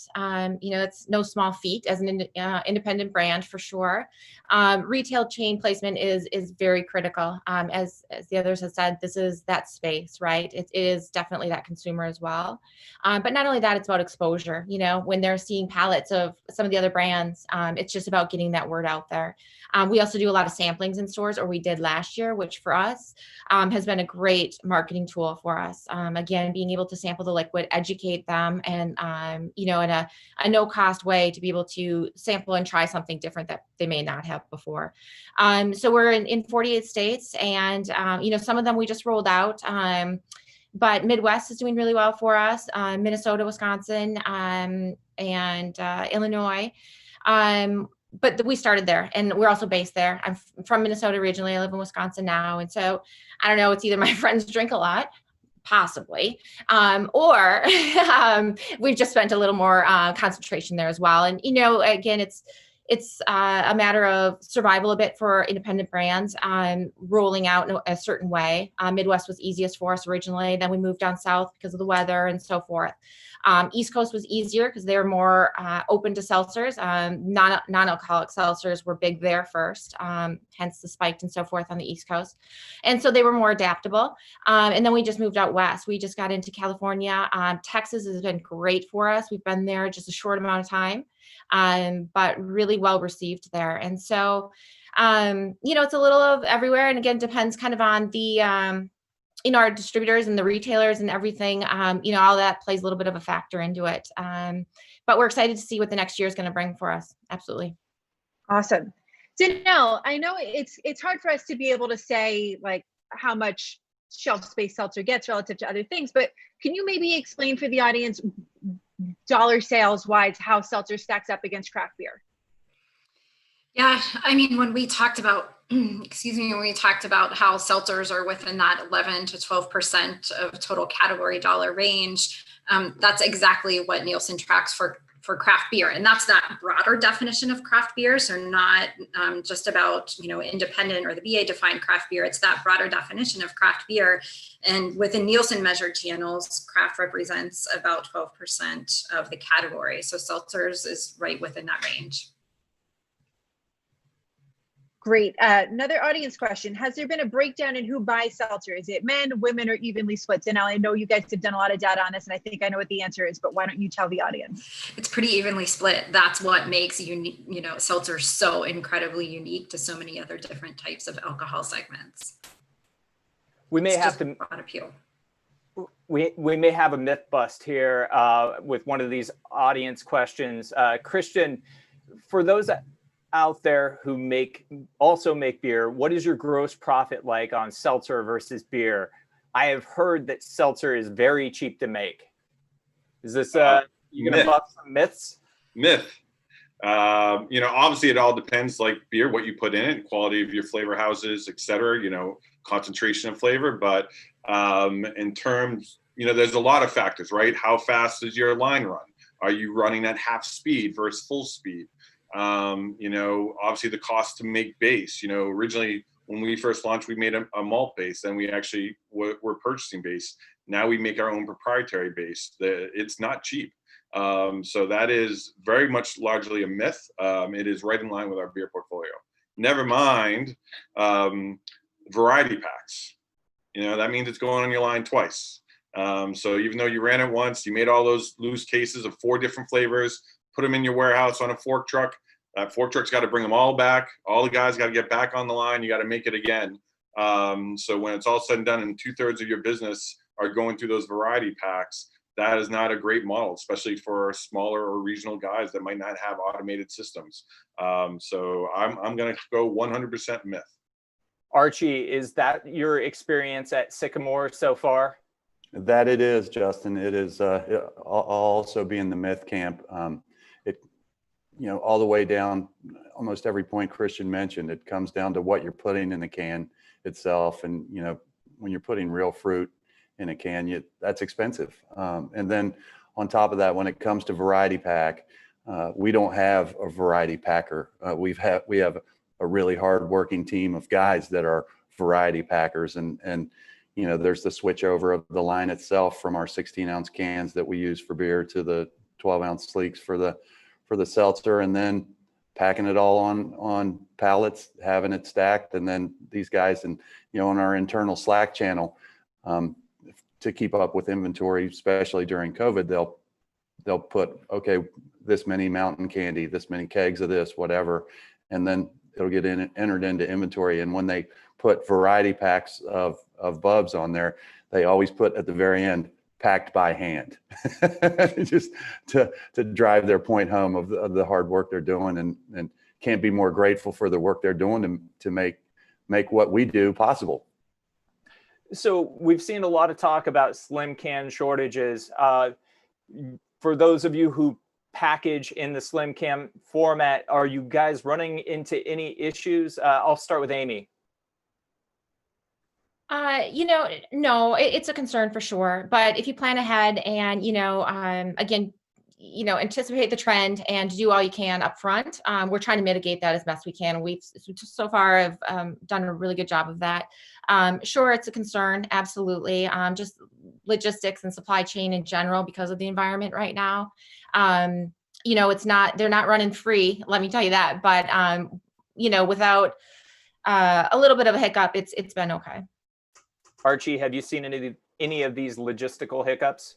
Speaker 5: It's no small feat as an independent brand for sure. Retail chain placement is very critical. As the others have said, this is that space, right? It is definitely that consumer as well. But not only that, it's about exposure. When they're seeing palettes of some of the other brands, it's just about getting that word out there. We also do a lot of samplings in stores, or we did last year, which for us has been a great marketing tool for us. Again, being able to sample the liquid, educate them, and in a no cost way to be able to sample and try something different that they may not have before. So we're in 48 states, and some of them we just rolled out. But Midwest is doing really well for us. Minnesota, Wisconsin, and Illinois. But we started there, and we're also based there. I'm from Minnesota originally. I live in Wisconsin now. And so I don't know, it's either my friends drink a lot, possibly, or we've just spent a little more concentration there as well. And, again, it's a matter of survival a bit for independent brands, rolling out in a certain way. Midwest was easiest for us originally. Then we moved down south because of the weather and so forth. East Coast was easier because they were more open to seltzers. Non-alcoholic seltzers were big there first, hence the spiked and so forth on the East Coast. And so they were more adaptable. And then we just moved out west. We just got into California. Texas has been great for us. We've been there just a short amount of time, but really well received there. And so, it's a little of everywhere. And again, depends kind of on the, our distributors and the retailers and everything, all that plays a little bit of a factor into it. But we're excited to see what the next year is going to bring for us. Absolutely.
Speaker 2: Awesome. Danelle, I know it's hard for us to be able to say like how much shelf space seltzer gets relative to other things, but can you maybe explain for the audience dollar sales wise how seltzer stacks up against craft beer?
Speaker 3: Yeah, I mean, when we talked about when we talked about how seltzers are within that 11 to 12% of total category dollar range, that's exactly what Nielsen tracks for craft beer. And that's that broader definition of craft beer. So not just about, independent or the BA defined craft beer. It's that broader definition of craft beer. And within Nielsen measured channels, craft represents about 12% of the category. So seltzers is right within that range.
Speaker 2: Great. Another audience question. Has there been a breakdown in who buys seltzer? Is it men, women, or evenly split? Danelle, I know you guys have done a lot of data on this, and I think I know what the answer is, but why don't you tell the audience?
Speaker 3: It's pretty evenly split. That's what makes seltzer so incredibly unique to so many other different types of alcohol segments.
Speaker 1: We may have to
Speaker 3: broad appeal.
Speaker 1: We may have a myth bust here with one of these audience questions. Christian, for those out there who also make beer, what is your gross profit like on seltzer versus beer? I have heard that seltzer is very cheap to make. Is this you gonna buff some myths?
Speaker 6: Myth. Obviously it all depends, like beer, what you put in it, quality of your flavor houses, etc. Concentration of flavor. But in terms, there's a lot of factors, right? How fast does your line run? Are you running at half speed versus full speed? Obviously the cost to make base. Originally when we first launched, we made a malt base, then we actually were purchasing base. Now we make our own proprietary base. It's not cheap. So that is very much largely a myth. It is right in line with our beer portfolio. Never mind variety packs. That means it's going on your line twice. So even though you ran it once, you made all those loose cases of 4 different flavors, put them in your warehouse on a fork truck. That fork truck's got to bring them all back. All the guys got to get back on the line. You got to make it again. So when it's all said and done and 2/3 of your business are going through those variety packs, that is not a great model, especially for smaller or regional guys that might not have automated systems. So I'm going to go 100% myth.
Speaker 1: Archie, is that your experience at Sycamore so far?
Speaker 4: That it is, Justin. It is. I'll also be in the myth camp. All the way down, almost every point Christian mentioned, it comes down to what you're putting in the can itself. And, when you're putting real fruit in a can, that's expensive. And then on top of that, when it comes to variety pack, we don't have a variety packer. We have a really hard working team of guys that are variety packers. And there's the switch over of the line itself from our 16-ounce cans that we use for beer to the 12-ounce sleeks for the seltzer, and then packing it all on pallets, having it stacked. And then these guys, and on our internal Slack channel, to keep up with inventory, especially during COVID, they'll put, okay, this many mountain candy, this many kegs of this, whatever, and then it'll get entered into inventory. And when they put variety packs of Bubs on there, they always put at the very end, packed by hand, just to drive their point home of the hard work they're doing, and can't be more grateful for the work they're doing to make what we do possible.
Speaker 1: So we've seen a lot of talk about slim can shortages. For those of you who package in the slim can format, are you guys running into any issues? I'll start with Amy.
Speaker 5: No, it's a concern for sure. But if you plan ahead and, again, anticipate the trend and do all you can up front, we're trying to mitigate that as best we can. We've so far have done a really good job of that. Sure, it's a concern. Absolutely. Just logistics and supply chain in general because of the environment right now. they're not running free. Let me tell you that. But, without a little bit of a hiccup, it's been okay.
Speaker 1: Archie, have you seen any of these logistical hiccups?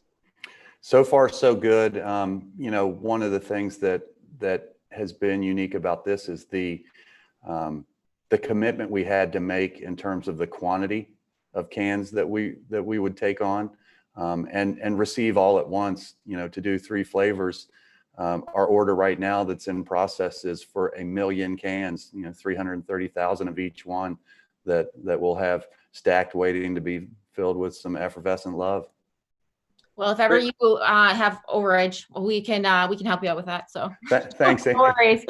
Speaker 4: So far, so good. One of the things that has been unique about this is the commitment we had to make in terms of the quantity of cans that we would take on and receive all at once. To do 3 flavors. Our order right now that's in process is for 1 million cans. 330,000 of each one that we'll have stacked, waiting to be filled with some effervescent love.
Speaker 5: Well, if ever you have overage, we can help you out with that. So
Speaker 4: thanks.
Speaker 5: No worries.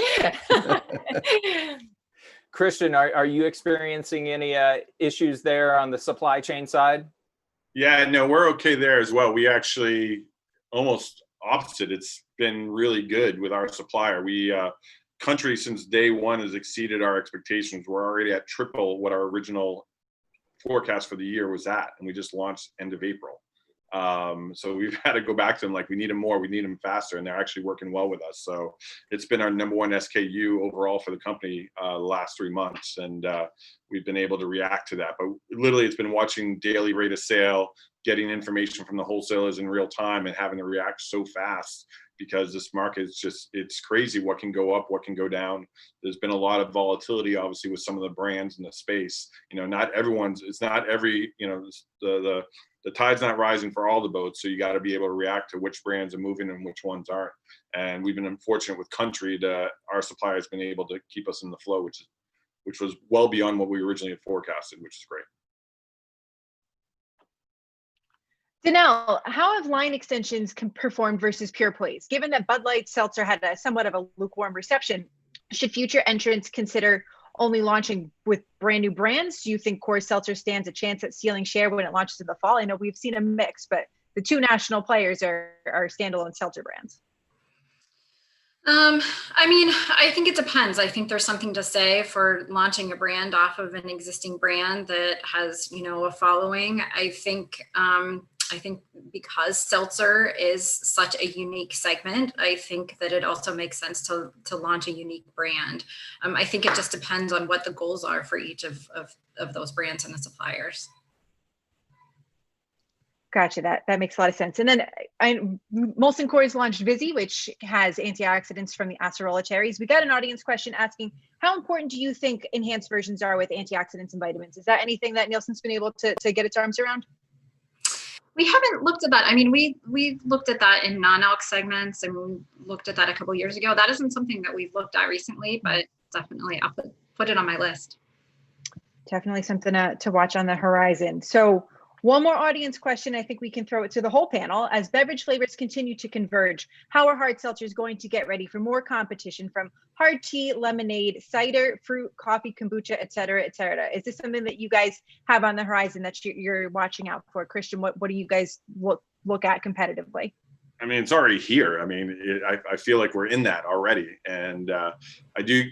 Speaker 1: Christian, are you experiencing any issues there on the supply chain side?
Speaker 6: Yeah, no, we're okay there as well. We actually almost opposite. It's been really good with our supplier. We country since day one has exceeded our expectations. We're already at triple what our original forecast for the year was at, and we just launched end of April. So we've had to go back to them like, we need them more, we need them faster, and they're actually working well with us. So it's been our #1 SKU overall for the company the last 3 months, and we've been able to react to that. But literally, it's been watching daily rate of sale, getting information from the wholesalers in real time, and having to react so fast, because this market is it's crazy what can go up, what can go down. There's been a lot of volatility, obviously, with some of the brands in the space. Not everyone's, it's not every, the tide's not rising for all the boats. So you got to be able to react to which brands are moving and which ones aren't. And we've been unfortunate with Country that our supplier has been able to keep us in the flow, which was well beyond what we originally had forecasted, which is great.
Speaker 2: Danelle, how have line extensions performed versus pure plays? Given that Bud Light Seltzer had somewhat of a lukewarm reception, should future entrants consider only launching with brand new brands? Do you think Coors Seltzer stands a chance at stealing share when it launches in the fall? I know we've seen a mix, but the 2 national players are standalone seltzer brands.
Speaker 3: I think it depends. I think there's something to say for launching a brand off of an existing brand that has, a following. I think because seltzer is such a unique segment, I think that it also makes sense to launch a unique brand. I think it just depends on what the goals are for each of those brands and the suppliers.
Speaker 2: Gotcha. That makes a lot of sense. And then Molson Coors launched Vizzy, which has antioxidants from the acerola cherries. We got an audience question asking, how important do you think enhanced versions are with antioxidants and vitamins? Is that anything that Nielsen's been able to get its arms around?
Speaker 3: We haven't looked at that. I mean, we looked at that in non-alc segments, and we looked at that a couple years ago. That isn't something that we've looked at recently, but definitely I'll put it on my list.
Speaker 2: Definitely something to watch on the horizon. So one more audience question. I think we can throw it to the whole panel. As beverage flavors continue to converge, how are hard seltzers going to get ready for more competition from hard tea, lemonade, cider, fruit, coffee, kombucha, et cetera, et cetera? Is this something that you guys have on the horizon that you're watching out for? Christian, what do you guys look at competitively?
Speaker 6: I mean, it's already here. I mean, I feel like we're in that already, and I do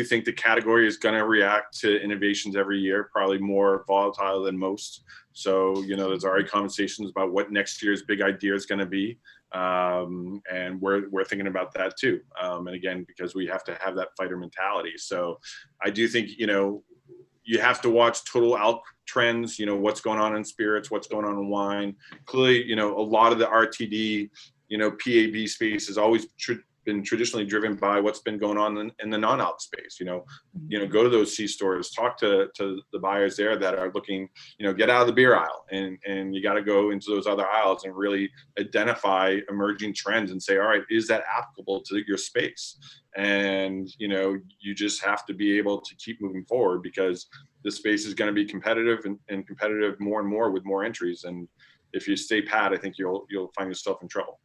Speaker 6: think the category is going to react to innovations every year, probably more volatile than most. So, you know, there's already conversations about what next year's big idea is going to be, and we're thinking about that too. And again, because we have to have that fighter mentality. So, I do think, you know, you have to watch total alc trends, you know, what's going on in spirits, what's going on in wine. Clearly, you know, a lot of the RTD, you know, PAB space has always been traditionally driven by what's been going on in the non-alc space. You know, go to those C stores, talk to the buyers there that are looking, you know, get out of the beer aisle, and you got to go into those other aisles and really identify emerging trends and say, all right, is that applicable to your space? And, you know, you just have to be able to keep moving forward, because the space is going to be competitive and competitive more and more with more entries. And if you stay pat, I think you'll find yourself in trouble.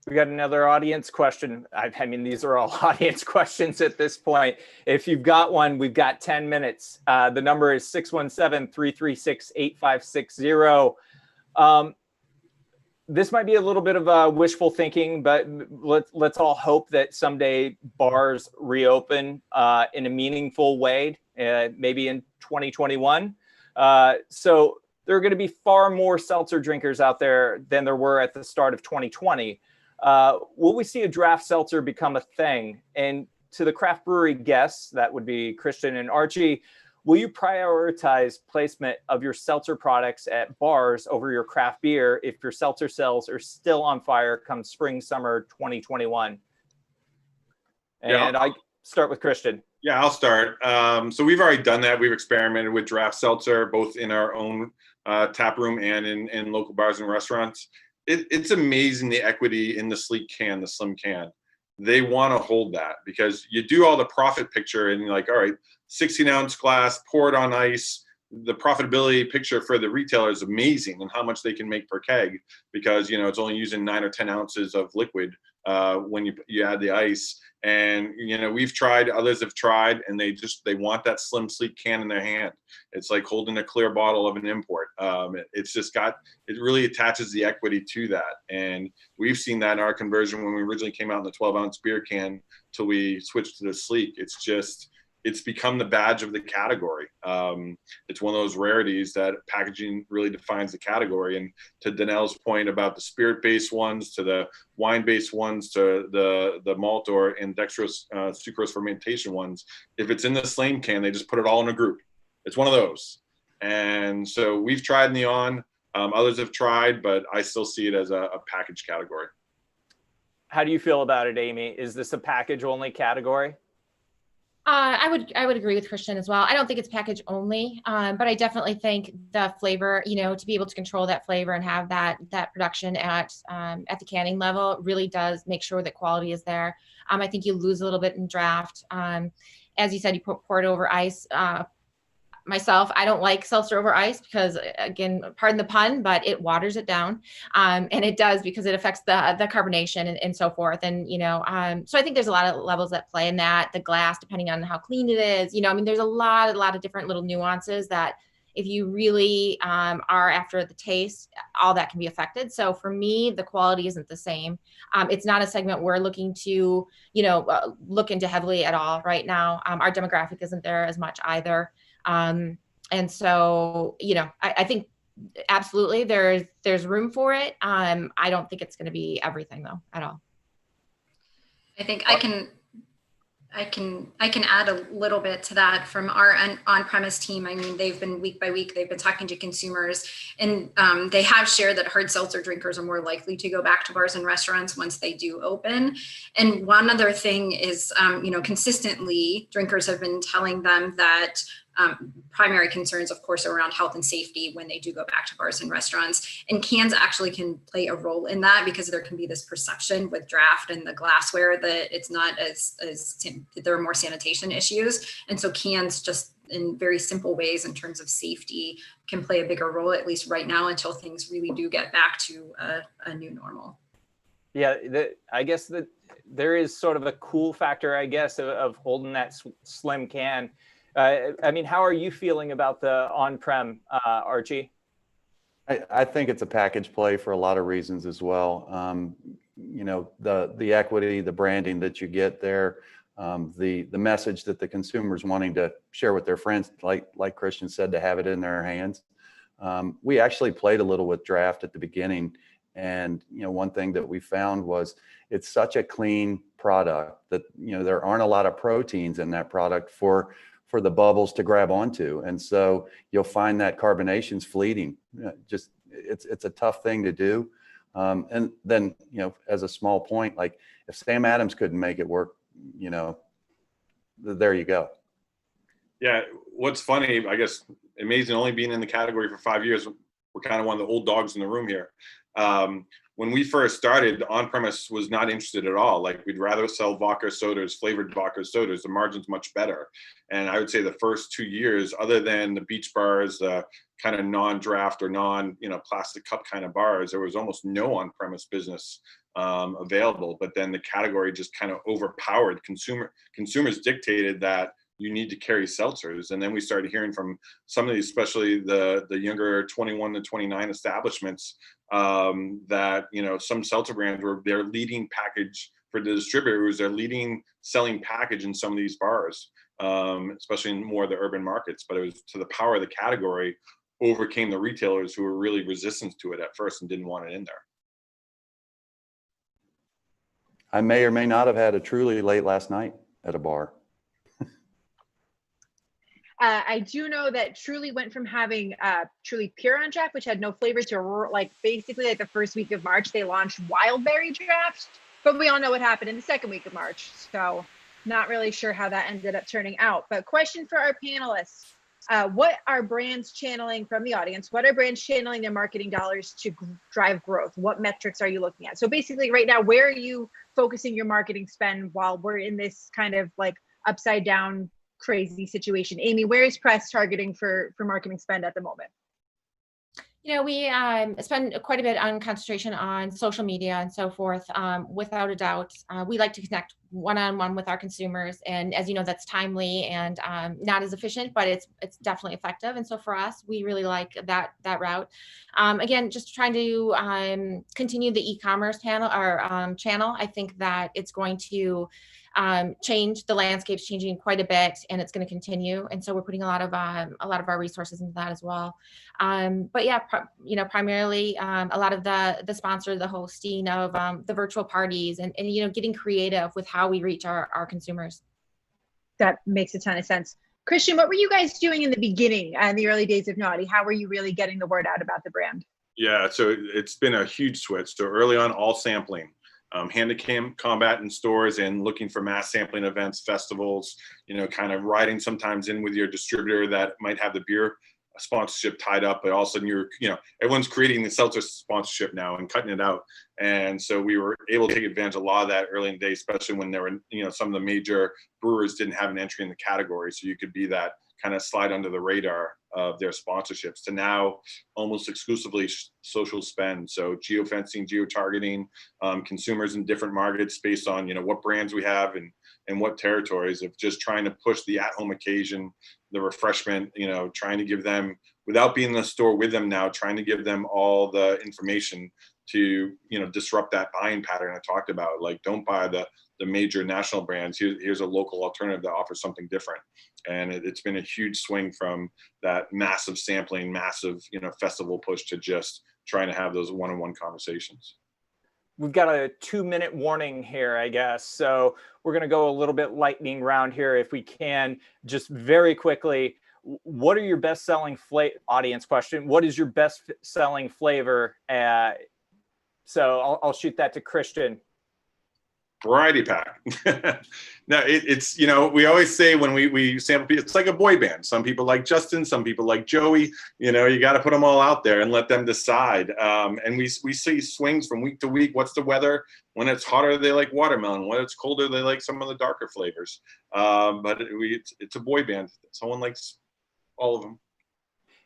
Speaker 1: We got another audience question. I mean, these are all audience questions at this point. If you've got one, we've got 10 minutes. The number is 617-336-8560. This might be a little bit of wishful thinking, but let's all hope that someday bars reopen in a meaningful way, maybe in 2021. So there are going to be far more seltzer drinkers out there than there were at the start of 2020. Will we see a draft seltzer become a thing? And to the craft brewery guests, that would be Christian and Archie, will you prioritize placement of your seltzer products at bars over your craft beer if your seltzer sales are still on fire come spring, summer 2021? And I start with Christian.
Speaker 6: Yeah, I'll start. So we've already done that. We've experimented with draft seltzer, both in our own tap room and in local bars and restaurants. It's amazing the equity in the sleek can, the slim can. They want to hold that, because you do all the profit picture and you're like, all right, 16-ounce glass, pour it on ice. The profitability picture for the retailer is amazing, and how much they can make per keg, because, you know, it's only using 9 or 10 ounces of liquid when you add the ice. And, you know, we've tried, others have tried, and they want that slim, sleek can in their hand. It's like holding a clear bottle of an import. It really attaches the equity to that. And we've seen that in our conversion when we originally came out in the 12-ounce beer can till we switched to the sleek. It's become the badge of the category. It's one of those rarities that packaging really defines the category. And to Danelle's point about the spirit-based ones, to the wine-based ones, to the malt or and dextrose sucrose fermentation ones, if it's in the slim can, they just put it all in a group. It's one of those. And so we've tried Neon. Others have tried, but I still see it as a package category.
Speaker 1: How do you feel about it, Amy? Is this a package-only category?
Speaker 5: I would agree with Christian as well. I don't think it's package only, but I definitely think the flavor, you know, to be able to control that flavor and have that production at the canning level really does make sure that quality is there. I think you lose a little bit in draft. As you said, you pour it over ice. Myself, I don't like seltzer over ice because, again, pardon the pun, but it waters it down. And it does, because it affects the carbonation and so forth. And, you know, so I think there's a lot of levels that play in that. The glass, depending on how clean it is, you know, I mean, there's a lot of different little nuances that if you really are after the taste, all that can be affected. So for me, the quality isn't the same. It's not a segment we're looking to, you know, look into heavily at all right now. Our demographic isn't there as much either. And so, you know, I think absolutely there's room for it. I don't think it's going to be everything though at all.
Speaker 3: I think I can add a little bit to that from our on-premise team. I mean, they've been week by week, they've been talking to consumers, and they have shared that hard seltzer drinkers are more likely to go back to bars and restaurants once they do open. And one other thing is, you know, consistently drinkers have been telling them that primary concerns, of course, around health and safety when they do go back to bars and restaurants. And cans actually can play a role in that, because there can be this perception with draft and the glassware that it's not as there are more sanitation issues. And so cans, just in very simple ways in terms of safety, can play a bigger role, at least right now, until things really do get back to a new normal.
Speaker 1: Yeah, I guess that there is sort of a cool factor, I guess, of holding that slim can. I mean, how are you feeling about the on-prem, Archie?
Speaker 4: I think it's a package play for a lot of reasons as well. You know, the equity, the branding that you get there, the message that the consumer's wanting to share with their friends, like Christian said, to have it in their hands. We actually played a little with draft at the beginning, and you know, one thing that we found was it's such a clean product that, you know, there aren't a lot of proteins in that product for the bubbles to grab onto. And so you'll find that carbonation's fleeting. Just it's a tough thing to do. And then, you know, as a small point, like if Sam Adams couldn't make it work, you know, there you go.
Speaker 6: Yeah. What's funny, I guess, amazing, only being in the category for 5 years, we're kind of one of the old dogs in the room here. When we first started, on-premise was not interested at all. Like, we'd rather sell vodka sodas, flavored vodka sodas. The margin's much better. And I would say the first 2 years, other than the beach bars, the kind of non-draft or plastic cup kind of bars, there was almost no on-premise business available. But then the category just kind of overpowered. Consumers dictated that you need to carry seltzers. And then we started hearing from some of these, especially the younger 21 to 29 establishments, that, you know, some seltzer brands were their leading package for the distributor, was their leading selling package in some of these bars, especially in more of the urban markets. But it was to the power of the category overcame the retailers who were really resistant to it at first and didn't want it in there.
Speaker 4: I may or may not have had a Truly late last night at a bar.
Speaker 2: I do know that Truly went from having Truly Pure on draft, which had no flavor, to basically like the first week of March, they launched Wild Berry draft. But we all know what happened in the second week of March. So not really sure how that ended up turning out. But question for our panelists. What are brands channeling from the audience? What are brands channeling their marketing dollars to drive growth? What metrics are you looking at? So basically right now, where are you focusing your marketing spend while we're in this kind of like upside down crazy situation? Amy, where is Press targeting for marketing spend at the moment?
Speaker 5: You know, we spend quite a bit on concentration on social media and so forth. Without a doubt, we like to connect one-on-one with our consumers, and as you know, that's timely and not as efficient, but it's definitely effective. And so for us, we really like that route. Again, just trying to continue the e-commerce channel. I think that it's going to change. The landscape's changing quite a bit, and it's going to continue. And so we're putting a lot of our resources into that as well. But yeah, primarily a lot of the sponsor, the hosting of the virtual parties, and getting creative with how we reach our consumers.
Speaker 2: That makes a ton of sense. Christian, what were you guys doing in the beginning and the early days of Nauti? How were you really getting the word out about the brand?
Speaker 6: Yeah, so it's been a huge switch. So early on, all sampling. Hand-to-hand combat in stores and looking for mass sampling events, festivals, kind of riding sometimes in with your distributor that might have the beer sponsorship tied up, but all of a sudden everyone's creating the seltzer sponsorship now and cutting it out. And so we were able to take advantage of a lot of that early in the day, especially when there were, some of the major brewers didn't have an entry in the category. So you could be that kind of slide under the radar of their sponsorships, to now almost exclusively social spend. So geofencing, geo-targeting consumers in different markets based on, what brands we have and what territories, of just trying to push the at-home occasion, the refreshment, trying to give them, without being in the store with them now, trying to give them all the information to, disrupt that buying pattern I talked about. Like, don't buy the major national brands. Here's a local alternative that offers something different. And it's been a huge swing from that massive sampling, massive, festival push to just trying to have those one-on-one conversations.
Speaker 1: We've got a 2-minute warning here, I guess. So we're going to go a little bit lightning round here if we can. Just very quickly, what are your best-selling audience question? What is your best-selling flavor? So I'll shoot that to Christian.
Speaker 6: variety pack. No, it's, you know, we always say when we sample people, it's like a boy band. Some people like Justin, some people like Joey. You know, you got to put them all out there and let them decide. And we see swings from week to week. What's the weather? When it's hotter, they like watermelon. When it's colder, they like some of the darker flavors. But it's a boy band. Someone likes all of them.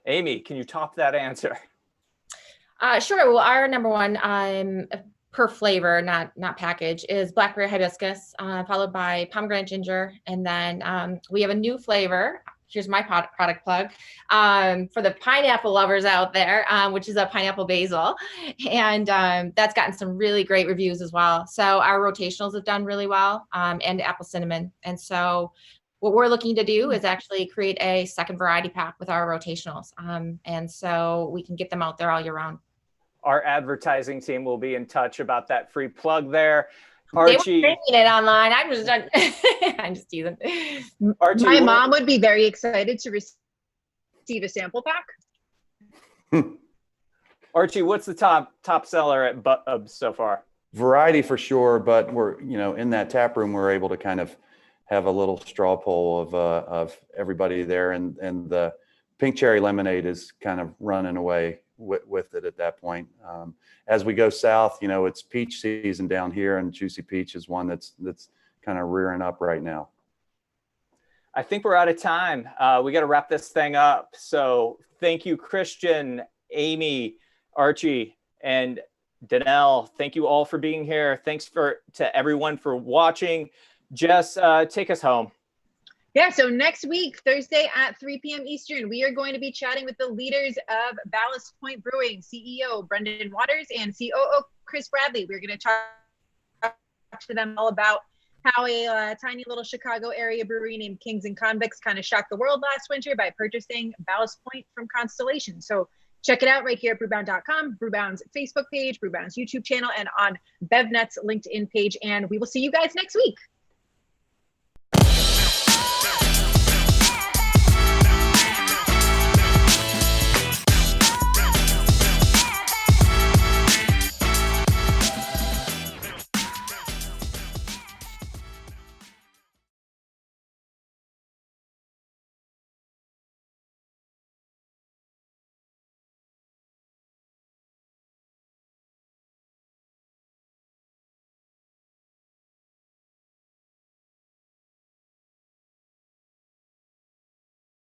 Speaker 1: Amy, can you top that answer?
Speaker 5: Sure. Well, our number one per flavor, not package, is blackberry hibiscus, followed by pomegranate ginger, and then we have a new flavor. Here's my product plug for the pineapple lovers out there, which is a pineapple basil, and that's gotten some really great reviews as well. So our rotationals have done really well, and apple cinnamon. And so what we're looking to do is actually create a second variety pack with our rotationals, and so we can get them out there all year round.
Speaker 1: Our advertising team will be in touch about that free plug there. Archie,
Speaker 5: they were making it online. I'm just teasing.
Speaker 1: Archie,
Speaker 2: My mom would be very excited to receive a sample pack.
Speaker 1: Archie, what's the top seller at Bubs so far?
Speaker 4: Variety for sure, but we're, you know, in that tap room, we're able to kind of have a little straw poll of everybody there, and the pink cherry lemonade is kind of running away with it at that point. As we go south, you know, it's peach season down here, and Juicy Peach is one that's kind of rearing up right now.
Speaker 1: I think we're out of time. We got to wrap this thing up. So thank you, Christian, Amy, Archie, and Danelle. Thank you all for being here. Thanks to everyone for watching. Jess, take us home.
Speaker 2: Yeah, so next week, Thursday at 3 p.m. Eastern, we are going to be chatting with the leaders of Ballast Point Brewing, CEO Brendan Waters and COO Chris Bradley. We're going to talk to them all about how a tiny little Chicago area brewery named Kings and Convicts kind of shocked the world last winter by purchasing Ballast Point from Constellation. So check it out right here at brewbound.com, Brewbound's Facebook page, Brewbound's YouTube channel, and on BevNet's LinkedIn page. And we will see you guys next week.